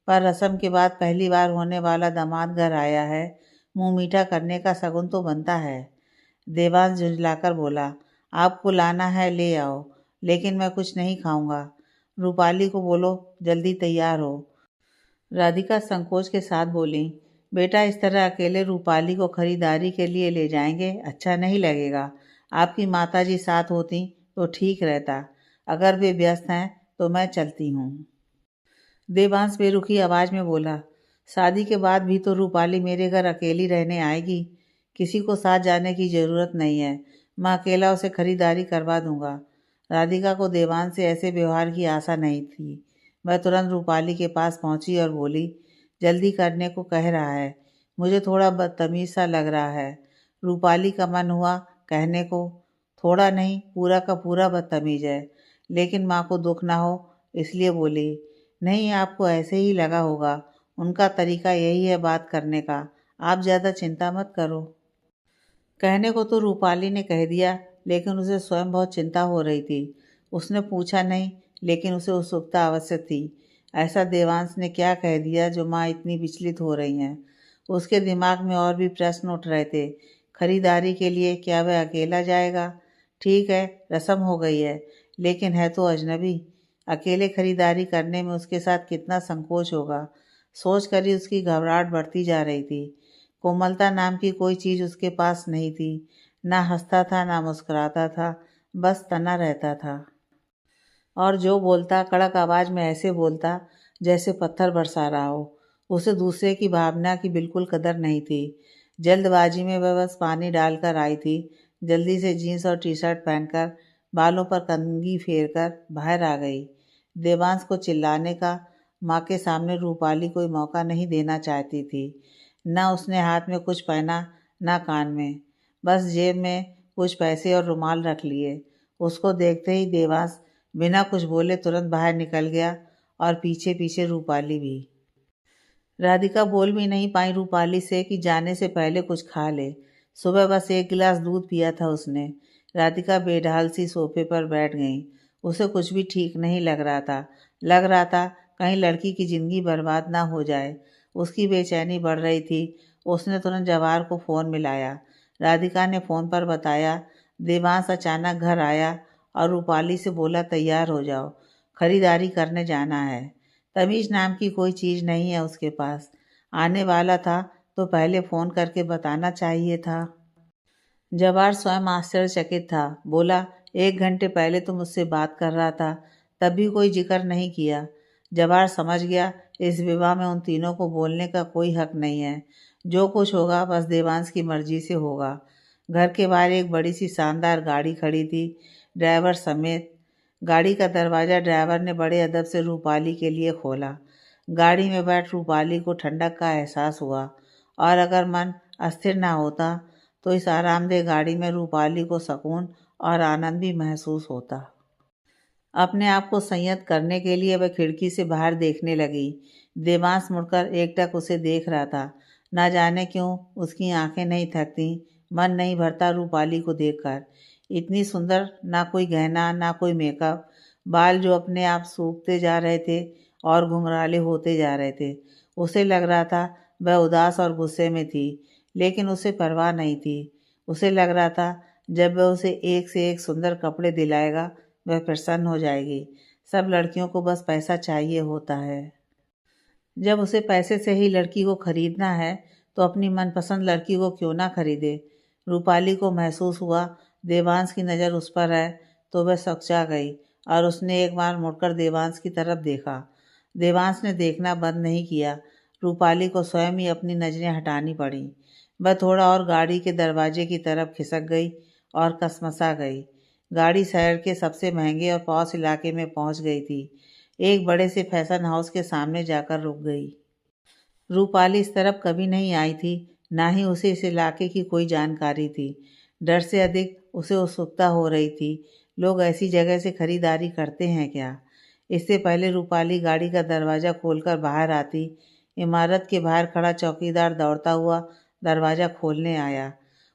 Speaker 1: पर रस्म के बाद पहली बार होने वाला दामाद घर आया है, मुंह मीठा करने का शगुन तो बनता है। देवांश झुंझलाकर बोला, आपको लाना है ले आओ, लेकिन मैं कुछ नहीं खाऊंगा। रूपाली को बोलो जल्दी तैयार हो। राधिका संकोच के साथ बोली, बेटा इस तरह अकेले रूपाली को खरीदारी के लिए ले जाएंगे अच्छा नहीं लगेगा। आपकी माताजी साथ होती तो ठीक रहता। अगर वे व्यस्त हैं तो मैं चलती हूँ। देवांश बेरुखी आवाज़ में बोला, शादी के बाद भी तो रूपाली मेरे घर अकेली रहने आएगी, किसी को साथ जाने की ज़रूरत नहीं है, मैं अकेला उसे खरीदारी करवा दूंगा। राधिका को देवांश से ऐसे व्यवहार की आशा नहीं थी। वह तुरंत रूपाली के पास पहुंची और बोली, जल्दी करने को कह रहा है, मुझे थोड़ा बदतमीज सा लग रहा है। रूपाली का मन हुआ कहने को, थोड़ा नहीं पूरा का पूरा बदतमीज है, लेकिन माँ को दुख ना हो इसलिए बोली, नहीं आपको ऐसे ही लगा होगा, उनका तरीका यही है बात करने का, आप ज़्यादा चिंता मत करो। कहने को तो रूपाली ने कह दिया, लेकिन उसे स्वयं बहुत चिंता हो रही थी। उसने पूछा नहीं, लेकिन उसे उत्सुकता अवश्य थी। ऐसा देवांश ने क्या कह दिया जो माँ इतनी विचलित हो रही हैं। उसके दिमाग में और भी प्रश्न उठ रहे थे। खरीदारी के लिए क्या वह अकेला जाएगा? ठीक है, रस्म हो गई है, लेकिन है तो अजनबी। अकेले खरीदारी करने में उसके साथ कितना संकोच होगा, सोच कर ही उसकी घबराहट बढ़ती जा रही थी। कोमलता नाम की कोई चीज़ उसके पास नहीं थी। ना हंसता था, ना मुस्कुराता था, बस तना रहता था। और जो बोलता कड़क आवाज़ में ऐसे बोलता जैसे पत्थर बरसा रहा हो। उसे दूसरे की भावना की बिल्कुल कदर नहीं थी। जल्दबाजी में वह बस पानी डालकर आई थी। जल्दी से जीन्स और टी शर्ट पहनकर, बालों पर कंघी फेरकर बाहर आ गई। देवांश को चिल्लाने का माँ के सामने रूपाली कोई मौका नहीं देना चाहती थी। न उसने हाथ में कुछ पहना, न कान में, बस जेब में कुछ पैसे और रुमाल रख लिए। उसको देखते ही देवांश बिना कुछ बोले तुरंत बाहर निकल गया, और पीछे पीछे रूपाली भी। राधिका बोल भी नहीं पाई रूपाली से कि जाने से पहले कुछ खा ले। सुबह बस एक गिलास दूध पिया था उसने। राधिका बेढाल सी सोफे पर बैठ गई। उसे कुछ भी ठीक नहीं लग रहा था। कहीं लड़की की जिंदगी बर्बाद ना हो जाए। उसकी बेचैनी बढ़ रही थी। उसने तुरंत जवाहर को फ़ोन मिलाया। राधिका ने फ़ोन पर बताया, देवांश अचानक घर आया और रूपाली से बोला तैयार हो जाओ, खरीदारी करने जाना है। तमीज़ नाम की कोई चीज़ नहीं है उसके पास। आने वाला था तो पहले फ़ोन करके बताना चाहिए था। जवाहर स्वयं आश्चर्यचकित था। बोला, 1 घंटे पहले तो मुझसे बात कर रहा था, तब भी कोई जिक्र नहीं किया। जवाहर समझ गया इस विवाह में उन तीनों को बोलने का कोई हक नहीं है। जो कुछ होगा बस देवांश की मर्जी से होगा। घर के बाहर एक बड़ी सी शानदार गाड़ी खड़ी थी, ड्राइवर समेत। गाड़ी का दरवाज़ा ड्राइवर ने बड़े अदब से रूपाली के लिए खोला। गाड़ी में बैठ रूपाली को ठंडक का एहसास हुआ और अगर मन अस्थिर ना होता तो इस आरामदेह गाड़ी में रूपाली को सुकून और आनंद भी महसूस होता। अपने आप को संयत करने के लिए वह खिड़की से बाहर देखने लगी। देवांश मुड़कर एकटक उसे देख रहा था। ना जाने क्यों उसकी आंखें नहीं थकती, मन नहीं भरता रूपाली को देखकर। इतनी सुंदर, ना कोई गहना ना कोई मेकअप, बाल जो अपने आप सूखते जा रहे थे और घुंघराले होते जा रहे थे। उसे लग रहा था वह उदास और गुस्से में थी, लेकिन उसे परवाह नहीं थी। उसे लग रहा था जब वह उसे एक से एक सुंदर कपड़े दिलाएगा वह प्रसन्न हो जाएगी। सब लड़कियों को बस पैसा चाहिए होता है। जब उसे पैसे से ही लड़की को खरीदना है तो अपनी मनपसंद लड़की को क्यों ना खरीदे। रूपाली को महसूस हुआ देवांश की नज़र उस पर है तो वह सकचा गई और उसने एक बार मुड़कर देवांश की तरफ देखा। देवांश ने देखना बंद नहीं किया। रूपाली को स्वयं ही अपनी नज़रें हटानी पड़ी। वह थोड़ा और गाड़ी के दरवाजे की तरफ खिसक गई और कसमसा गई। गाड़ी शहर के सबसे महंगे और पॉश इलाके में पहुंच गई थी। एक बड़े से फैशन हाउस के सामने जाकर रुक गई। रूपाली इस तरफ कभी नहीं आई थी, ना ही उसे इस इलाके की कोई जानकारी थी। डर से अधिक उसे उत्सुकता हो रही थी। लोग ऐसी जगह से खरीदारी करते हैं क्या? इससे पहले रूपाली गाड़ी का दरवाज़ा खोलकर बाहर आती, इमारत के बाहर खड़ा चौकीदार दौड़ता हुआ दरवाज़ा खोलने आया।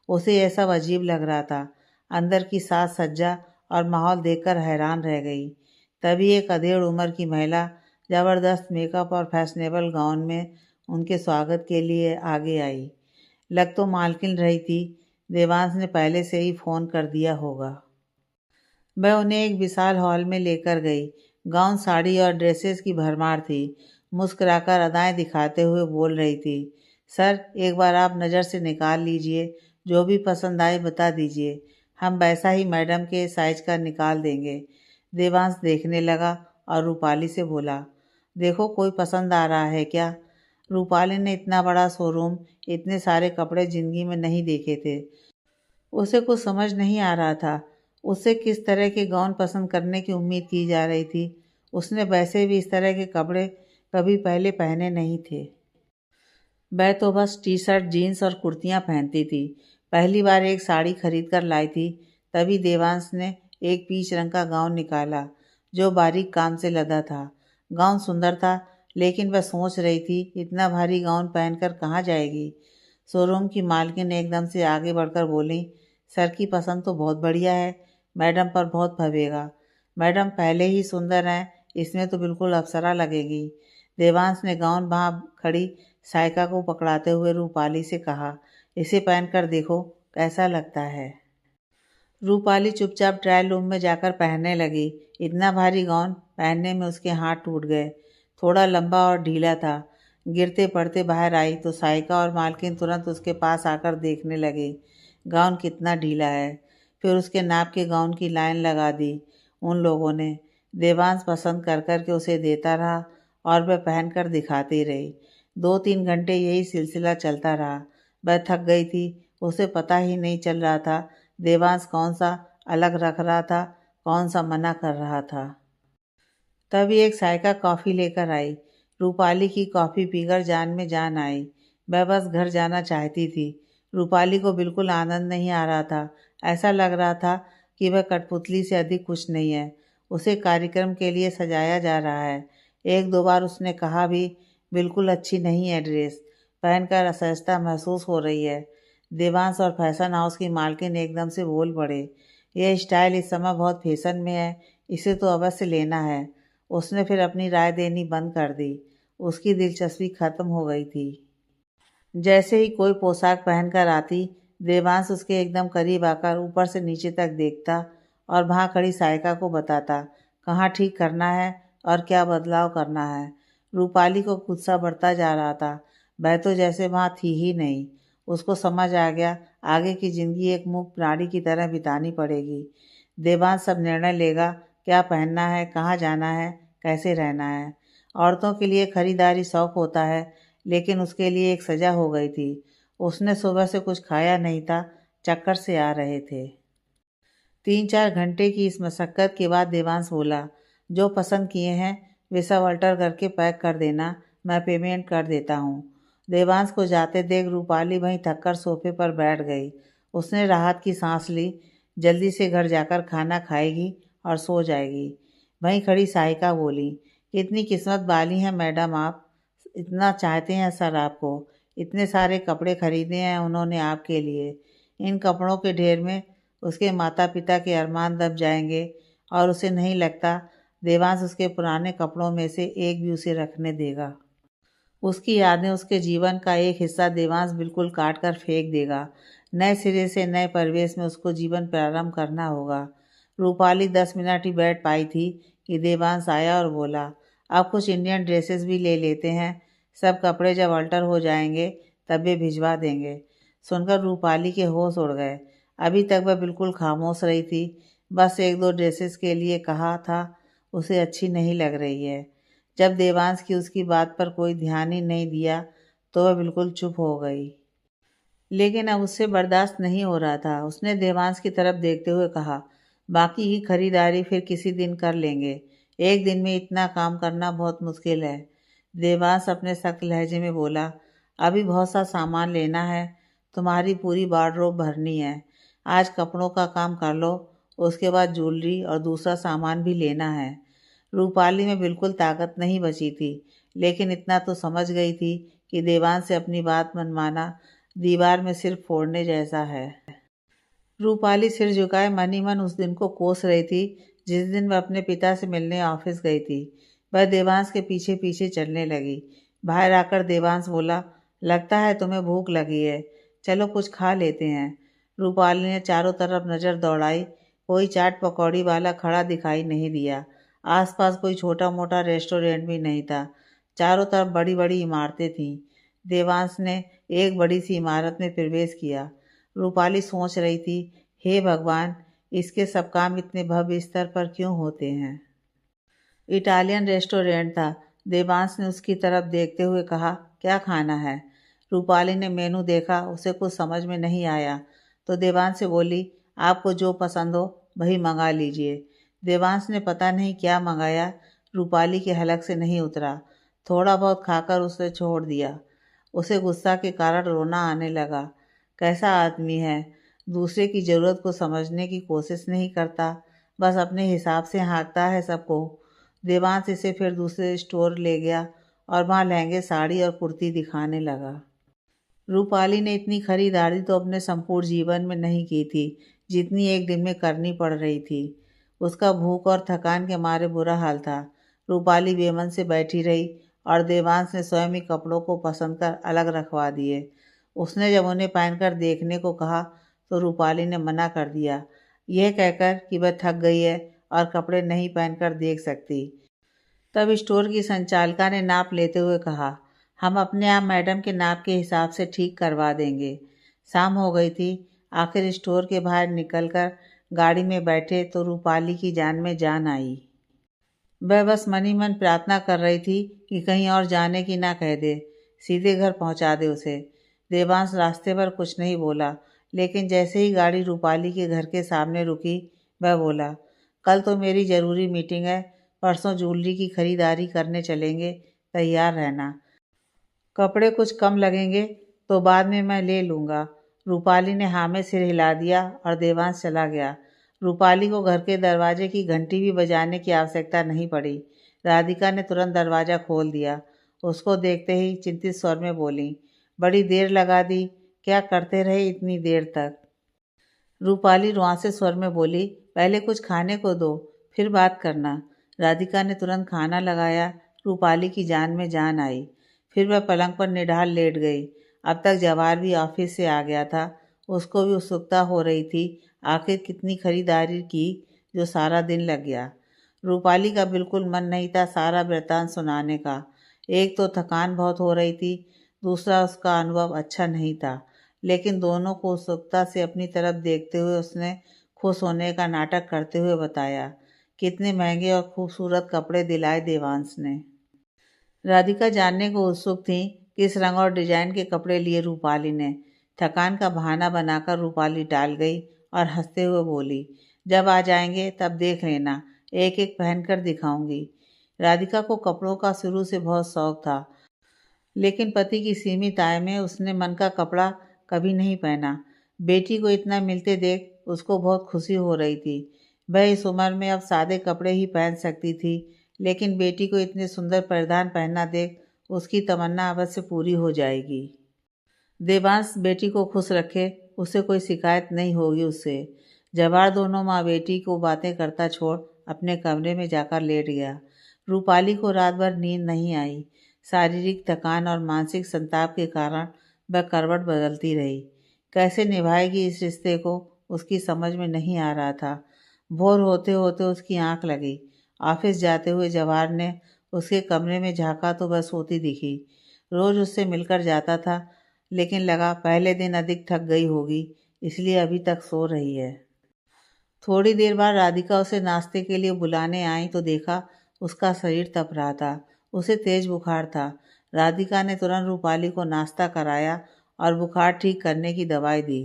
Speaker 1: उसे यह सब अजीब लग रहा था। अंदर की साज सज्जा और माहौल देखकर हैरान रह गई। तभी एक अधेड़ उम्र की महिला ज़बरदस्त मेकअप और फैशनेबल गाउन में उनके स्वागत के लिए आगे आई। लग तो मालकिन रही थी, देवांश ने पहले से ही फ़ोन कर दिया होगा। वह उन्हें एक विशाल हॉल में लेकर गई। गाउन, साड़ी और ड्रेसेस की भरमार थी। मुस्कुराकर अदाएं दिखाते हुए बोल रही थी, सर एक बार आप नज़र से निकाल लीजिए, जो भी पसंद आए बता दीजिए, हम वैसा ही मैडम के साइज का निकाल देंगे। देवांश देखने लगा और रूपाली से बोला, देखो कोई पसंद आ रहा है क्या? रूपाली ने इतना बड़ा शोरूम, इतने सारे कपड़े ज़िंदगी में नहीं देखे थे। उसे कुछ समझ नहीं आ रहा था। उससे किस तरह के गाउन पसंद करने की उम्मीद की जा रही थी। उसने वैसे भी इस तरह के कपड़े कभी पहले पहने नहीं थे। वह तो बस टी शर्ट, जीन्स और कुर्तियाँ पहनती थी। पहली बार एक साड़ी खरीद कर लाई थी, तभी देवांश ने एक पीच रंग का गाउन निकाला जो बारीक काम से लदा था। गाउन सुंदर था, लेकिन वह सोच रही थी इतना भारी गाउन पहनकर कहाँ जाएगी। शोरूम की मालकिन एकदम से आगे बढ़कर बोली, सर की पसंद तो बहुत बढ़िया है, मैडम पर बहुत भवेगा। मैडम पहले ही सुंदर हैं, इसमें तो बिल्कुल अप्सरा लगेगी। देवांश ने गाउन वहाँ खड़ी साइका को पकड़ाते हुए रूपाली से कहा, इसे पहनकर देखो कैसा लगता है। रूपाली चुपचाप ट्रायल रूम में जाकर पहनने लगी। इतना भारी गाउन पहनने में उसके हाथ टूट गए। थोड़ा लंबा और ढीला था। गिरते पड़ते बाहर आई तो साइका और मालकिन तुरंत उसके पास आकर देखने लगे गाउन कितना ढीला है। फिर उसके नाप के गाउन की लाइन लगा दी उन लोगों ने। देवांश पसंद कर कर के उसे देता रहा और वह पहन कर दिखाती रही। 2-3 घंटे यही सिलसिला चलता रहा। वह थक गई थी। उसे पता ही नहीं चल रहा था देवांश कौन सा अलग रख रहा था, कौन सा मना कर रहा था। तभी एक साइका कॉफ़ी लेकर आई। रूपाली की कॉफ़ी पीकर जान में जान आई। वह बस घर जाना चाहती थी। रूपाली को बिल्कुल आनंद नहीं आ रहा था। ऐसा लग रहा था कि वह कठपुतली से अधिक कुछ नहीं है। उसे कार्यक्रम के लिए सजाया जा रहा है। 1-2 बार उसने कहा भी, बिल्कुल अच्छी नहीं है ड्रेस, पहनकर असहजता महसूस हो रही है। देवांश और फैशन हाउस की मालकिन एकदम से बोल पड़े, यह स्टाइल इस समय बहुत फैशन में है, इसे तो अवश्य लेना है। उसने फिर अपनी राय देनी बंद कर दी। उसकी दिलचस्पी खत्म हो गई थी। जैसे ही कोई पोशाक पहनकर आती, देवांश उसके एकदम करीब आकर ऊपर से नीचे तक देखता और वहाँ खड़ी साइका को बताता कहाँ ठीक करना है और क्या बदलाव करना है। रूपाली को गुस्सा बढ़ता जा रहा था। वह तो जैसे वहाँ थी ही नहीं। उसको समझ आ गया आगे की ज़िंदगी एक मूक प्राणी की तरह बितानी पड़ेगी। देवांश सब निर्णय लेगा, क्या पहनना है, कहाँ जाना है, कैसे रहना है। औरतों के लिए खरीदारी शौक होता है, लेकिन उसके लिए एक सज़ा हो गई थी। उसने सुबह से कुछ खाया नहीं था, चक्कर से आ रहे थे। 3-4 घंटे की इस मशक्क़त के बाद देवांश बोला, जो पसंद किए हैं वे सब अल्टर करके पैक कर देना, मैं पेमेंट कर देता हूँ। देवांश को जाते देख रूपाली वहीं थककर सोफे पर बैठ गई। उसने राहत की सांस ली। जल्दी से घर जाकर खाना खाएगी और सो जाएगी। वहीं खड़ी साहिका बोली, कितनी किस्मत वाली हैं मैडम आप, इतना चाहते हैं सर आपको। इतने सारे कपड़े खरीदे हैं उन्होंने आपके लिए। इन कपड़ों के ढेर में उसके माता पिता के अरमान दब जाएंगे और उसे नहीं लगता देवांश उसके पुराने कपड़ों में से एक भी उसे रखने देगा। उसकी यादें, उसके जीवन का एक हिस्सा देवांश बिल्कुल काट कर फेंक देगा। नए सिरे से नए परिवेश में उसको जीवन प्रारंभ करना होगा। रूपाली 10 मिनट ही बैठ पाई थी कि देवांश आया और बोला, अब कुछ इंडियन ड्रेसेस भी ले लेते हैं, सब कपड़े जब अल्टर हो जाएंगे तब वे भिजवा देंगे। सुनकर रूपाली के होश उड़ गए। अभी तक वह बिल्कुल खामोश रही थी। बस एक दो ड्रेसेस के लिए कहा था, उसे अच्छी नहीं लग रही है। जब देवांश की उसकी बात पर कोई ध्यान ही नहीं दिया तो वह बिल्कुल चुप हो गई। लेकिन अब उससे बर्दाश्त नहीं हो रहा था। उसने देवांश की तरफ देखते हुए कहा, बाकी की खरीदारी फिर किसी दिन कर लेंगे, एक दिन में इतना काम करना बहुत मुश्किल है। देवांश अपने सख्त लहजे में बोला, अभी बहुत सा सामान लेना है, तुम्हारी पूरी वार्डरोब भरनी है। आज कपड़ों का काम कर लो, उसके बाद ज्वेलरी और दूसरा सामान भी लेना है। रूपाली में बिल्कुल ताकत नहीं बची थी, लेकिन इतना तो समझ गई थी कि देवांश से अपनी बात मनवाना दीवार में सिर फोड़ने जैसा है। रूपाली सिर झुकाए मन ही मन उस दिन को कोस रही थी जिस दिन वह अपने पिता से मिलने ऑफिस गई थी। वह देवांश के पीछे पीछे चलने लगी। बाहर आकर देवांश बोला, लगता है तुम्हें भूख लगी है, चलो कुछ खा लेते हैं। रूपाली ने चारों तरफ नज़र दौड़ाई। कोई चाट पकौड़ी वाला खड़ा दिखाई नहीं दिया। आसपास कोई छोटा मोटा रेस्टोरेंट भी नहीं था। चारों तरफ बड़ी बड़ी इमारतें थीं। देवांश ने एक बड़ी सी इमारत में प्रवेश किया। रूपाली सोच रही थी, हे भगवान, इसके सब काम इतने भव्य स्तर पर क्यों होते हैं। इटालियन रेस्टोरेंट था। देवांश ने उसकी तरफ देखते हुए कहा, क्या खाना है। रूपाली ने मेनू देखा, उसे कुछ समझ में नहीं आया तो देवांश से बोली, आपको जो पसंद हो वही मंगा लीजिए। देवांश ने पता नहीं क्या मंगाया, रूपाली के हलक से नहीं उतरा। थोड़ा बहुत खाकर उसे छोड़ दिया। उसे गुस्सा के कारण रोना आने लगा। कैसा आदमी है, दूसरे की ज़रूरत को समझने की कोशिश नहीं करता, बस अपने हिसाब से हाँकता है सबको। देवांश इसे फिर दूसरे स्टोर ले गया और वहाँ लहंगे, साड़ी और कुर्ती दिखाने लगा। रूपाली ने इतनी खरीदारी तो अपने संपूर्ण जीवन में नहीं की थी जितनी एक दिन में करनी पड़ रही थी। उसका भूख और थकान के मारे बुरा हाल था। रूपाली बेमन से बैठी रही और देवांश ने स्वयं ही कपड़ों को पसंद कर अलग रखवा दिए। उसने जब उन्हें पहनकर देखने को कहा तो रूपाली ने मना कर दिया, यह कहकर कि वह थक गई है और कपड़े नहीं पहनकर देख सकती। तब स्टोर की संचालिका ने नाप लेते हुए कहा, हम अपने आप मैडम के नाप के हिसाब से ठीक करवा देंगे। शाम हो गई थी। आखिर स्टोर के बाहर निकलकर गाड़ी में बैठे तो रूपाली की जान में जान आई। वह बस मन ही मन प्रार्थना कर रही थी कि कहीं और जाने की ना कह दे, सीधे घर पहुंचा दे उसे। देवांश रास्ते पर कुछ नहीं बोला, लेकिन जैसे ही गाड़ी रूपाली के घर के सामने रुकी, वह बोला, कल तो मेरी ज़रूरी मीटिंग है, परसों ज्वेलरी की खरीदारी करने चलेंगे, तैयार रहना। कपड़े कुछ कम लगेंगे तो बाद में मैं ले लूँगा। रूपाली ने हाँ में सिर हिला दिया और देवांश चला गया। रूपाली को घर के दरवाजे की घंटी भी बजाने की आवश्यकता नहीं पड़ी। राधिका ने तुरंत दरवाज़ा खोल दिया। उसको देखते ही चिंतित स्वर में बोली, बड़ी देर लगा दी, क्या करते रहे इतनी देर तक। रूपाली रुआंसे स्वर में बोली, पहले कुछ खाने को दो, फिर बात करना। राधिका ने तुरंत खाना लगाया। रूपाली की जान में जान आई। फिर वह पलंग पर निढाल लेट गई। अब तक जवाहर भी ऑफिस से आ गया था। उसको भी उत्सुकता हो रही थी, आखिर कितनी खरीदारी की जो सारा दिन लग गया। रूपाली का बिल्कुल मन नहीं था सारा वृत्तांत सुनाने का। एक तो थकान बहुत हो रही थी, दूसरा उसका अनुभव अच्छा नहीं था। लेकिन दोनों को उत्सुकता से अपनी तरफ देखते हुए उसने खुश होने का नाटक करते हुए बताया, कितने महंगे और खूबसूरत कपड़े दिलाए देवांश ने। राधिका जानने को उत्सुक थी किस रंग और डिजाइन के कपड़े लिए रूपाली ने। थकान का बहाना बनाकर रूपाली टाल गई और हंसते हुए बोली, जब आ जाएंगे तब देख लेना, एक एक पहनकर दिखाऊंगी। राधिका को कपड़ों का शुरू से बहुत शौक था। लेकिन पति की सीमित आय में उसने मन का कपड़ा कभी नहीं पहना। बेटी को इतना मिलते देख उसको बहुत खुशी हो रही थी। वह इस उम्र में अब सादे कपड़े ही पहन सकती थी, लेकिन बेटी को इतने सुंदर परिधान पहनना देख उसकी तमन्ना अवश्य पूरी हो जाएगी। देवांश बेटी को खुश रखे, उसे कोई शिकायत नहीं होगी उससे। जवाहर दोनों माँ बेटी को बातें करता छोड़ अपने कमरे में जाकर लेट गया। रूपाली को रात भर नींद नहीं आई। शारीरिक थकान और मानसिक संताप के कारण वह करवट बदलती रही। कैसे निभाएगी इस रिश्ते को, उसकी समझ में नहीं आ रहा था। भोर होते होते उसकी आंख लगी। ऑफिस जाते हुए जवाहर ने उसके कमरे में झांका तो वह सोती दिखी। रोज उससे मिलकर जाता था, लेकिन लगा पहले दिन अधिक थक गई होगी, इसलिए अभी तक सो रही है। थोड़ी देर बाद राधिका उसे नाश्ते के लिए बुलाने आई तो देखा उसका शरीर तप रहा था। उसे तेज बुखार था। राधिका ने तुरंत रूपाली को नाश्ता कराया और बुखार ठीक करने की दवाई दी।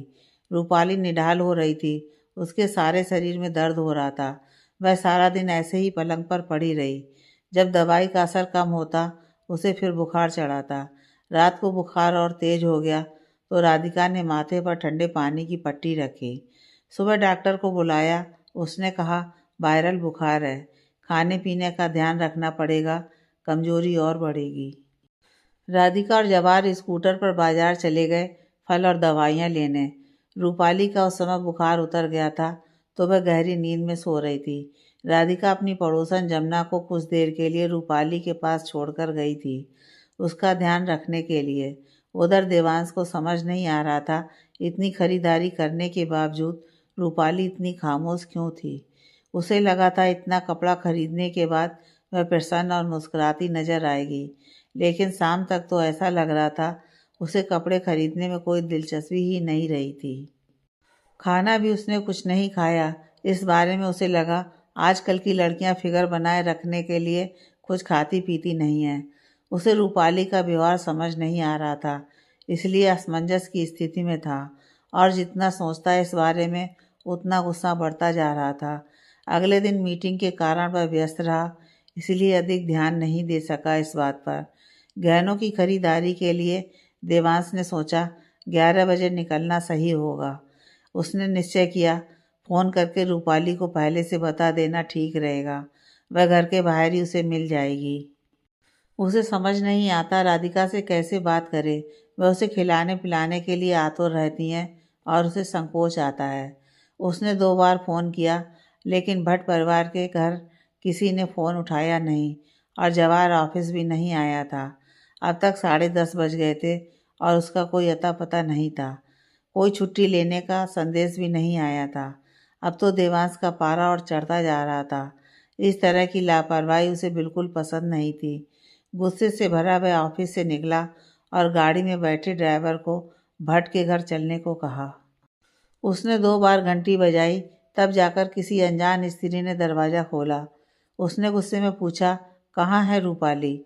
Speaker 1: रूपाली निढाल हो रही थी। उसके सारे शरीर में दर्द हो रहा था। वह सारा दिन ऐसे ही पलंग पर पड़ी रही। जब दवाई का असर कम होता, उसे फिर बुखार चढ़ाता। रात को बुखार और तेज हो गया तो राधिका ने माथे पर ठंडे पानी की पट्टी रखी। सुबह डॉक्टर को बुलाया। उसने कहा वायरल बुखार है, खाने पीने का ध्यान रखना पड़ेगा, कमजोरी और बढ़ेगी। राधिका और जवाहर स्कूटर पर बाजार चले गए फल और दवाइयाँ लेने। रूपाली का उस समय बुखार उतर गया था तो वह गहरी नींद में सो रही थी। राधिका अपनी पड़ोसन जमुना को कुछ देर के लिए रूपाली के पास छोड़कर गई थी, उसका ध्यान रखने के लिए। उधर देवांश को समझ नहीं आ रहा था इतनी खरीदारी करने के बावजूद रूपाली इतनी खामोश क्यों थी। उसे लगा था इतना कपड़ा खरीदने के बाद वह प्रसन्न और मुस्कुराती नजर आएगी, लेकिन शाम तक तो ऐसा लग रहा था उसे कपड़े खरीदने में कोई दिलचस्पी ही नहीं रही थी। खाना भी उसने कुछ नहीं खाया। इस बारे में उसे लगा आजकल की लड़कियां फिगर बनाए रखने के लिए कुछ खाती पीती नहीं हैं। उसे रूपाली का व्यवहार समझ नहीं आ रहा था, इसलिए असमंजस की स्थिति में था और जितना सोचता इस बारे में उतना गुस्सा बढ़ता जा रहा था। अगले दिन मीटिंग के कारण वह व्यस्त रहा, इसलिए अधिक ध्यान नहीं दे सका इस बात पर। गहनों की खरीदारी के लिए देवांश ने सोचा 11 बजे निकलना सही होगा। उसने निश्चय किया फ़ोन करके रूपाली को पहले से बता देना ठीक रहेगा। वह घर के बाहर ही उसे मिल जाएगी। उसे समझ नहीं आता राधिका से कैसे बात करे। वह उसे खिलाने पिलाने के लिए आतुर रहती हैं और उसे संकोच आता है। उसने 2 बार फ़ोन किया, लेकिन भट्ट परिवार के घर किसी ने फ़ोन उठाया नहीं और जवाहर ऑफिस भी नहीं आया था। अब तक 10:30 बज गए थे और उसका कोई अता पता नहीं था। कोई छुट्टी लेने का संदेश भी नहीं आया था। अब तो देवांश का पारा और चढ़ता जा रहा था। इस तरह की लापरवाही उसे बिल्कुल पसंद नहीं थी। गुस्से से भरा वह ऑफिस से निकला और गाड़ी में बैठे ड्राइवर को भट्ट के घर चलने को कहा। उसने 2 बार घंटी बजाई, तब जाकर किसी अनजान स्त्री ने दरवाज़ा खोला। उसने गुस्से में पूछा, कहाँ है रूपाली?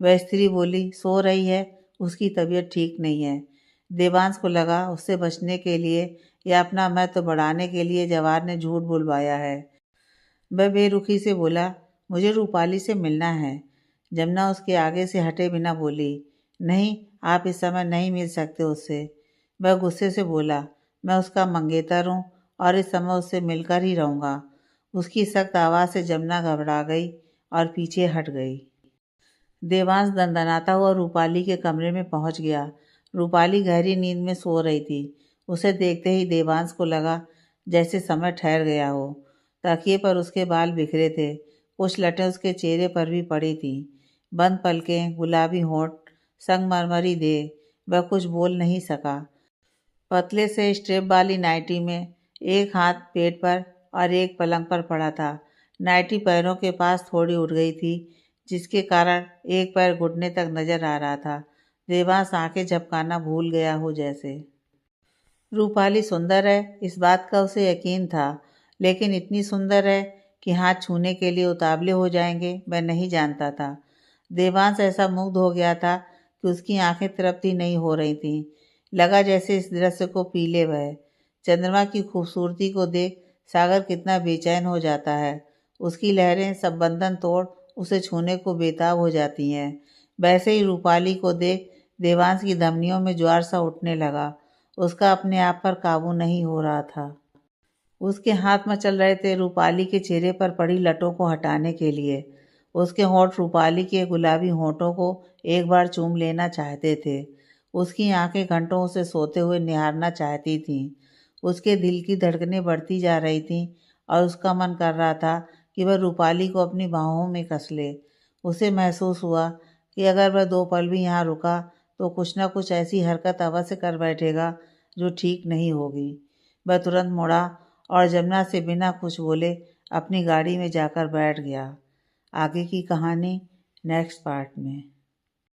Speaker 1: वह स्त्री बोली, सो रही है, उसकी तबीयत ठीक नहीं है। देवांश को लगा उससे बचने के लिए या अपना महत्व बढ़ाने के लिए जवाहर ने झूठ बुलवाया है। वह बेरुखी से बोला, मुझे रूपाली से मिलना है। जमुना उसके आगे से हटे बिना बोली, नहीं, आप इस समय नहीं मिल सकते उससे। वह गुस्से से बोला, मैं उसका मंगेतर हूँ और इस समय उससे मिलकर ही रहूँगा। उसकी सख्त आवाज़ से जमुना घबरा गई और पीछे हट गई। देवांश दनदनाता हुआ रूपाली के कमरे में पहुंच गया। रूपाली गहरी नींद में सो रही थी। उसे देखते ही देवांश को लगा जैसे समय ठहर गया हो। तकिए पर उसके बाल बिखरे थे, कुछ लटें उसके चेहरे पर भी पड़ी थीं। बंद पलकें, गुलाबी होंठ, संगमरमरी देह। वह कुछ बोल नहीं सका। पतले से स्ट्रेप वाली नाइटी में एक हाथ पेट पर और एक पलंग पर पड़ा था। नाइटी पैरों के पास थोड़ी उठ गई थी, जिसके कारण एक पैर घुटने तक नजर आ रहा था। देवांश आंखें झपकाना भूल गया हो जैसे। रूपाली सुंदर है, इस बात का उसे यकीन था, लेकिन इतनी सुंदर है कि हाथ छूने के लिए उतावले हो जाएंगे, वह नहीं जानता था। देवांश ऐसा मुग्ध हो गया था कि उसकी आंखें तृप्ति नहीं हो रही थीं। लगा जैसे इस दृश्य को पी ले वह। चंद्रमा की खूबसूरती को देख सागर कितना बेचैन हो जाता है। उसकी लहरें सब बंधन तोड़ उसे छूने को बेताब हो जाती हैं। वैसे ही रूपाली को देख देवांश की धमनियों में ज्वार सा उठने लगा। उसका अपने आप पर काबू नहीं हो रहा था। उसके हाथ मचल रहे थे रूपाली के चेहरे पर पड़ी लटों को हटाने के लिए। उसके होंठ रूपाली के गुलाबी होंठों को एक बार चूम लेना चाहते थे। उसकी आंखें घंटों उसे सोते हुए निहारना चाहती थीं। उसके दिल की धड़कनें बढ़ती जा रही थीं और उसका मन कर रहा था कि वह रूपाली को अपनी बाहों में कस ले। उसे महसूस हुआ कि अगर वह 2 पल भी यहाँ रुका तो कुछ न कुछ ऐसी हरकत अवश्य कर बैठेगा जो ठीक नहीं होगी। वह तुरंत मुड़ा और जमुना से बिना कुछ बोले अपनी गाड़ी में जाकर बैठ गया। आगे की कहानी नेक्स्ट पार्ट में।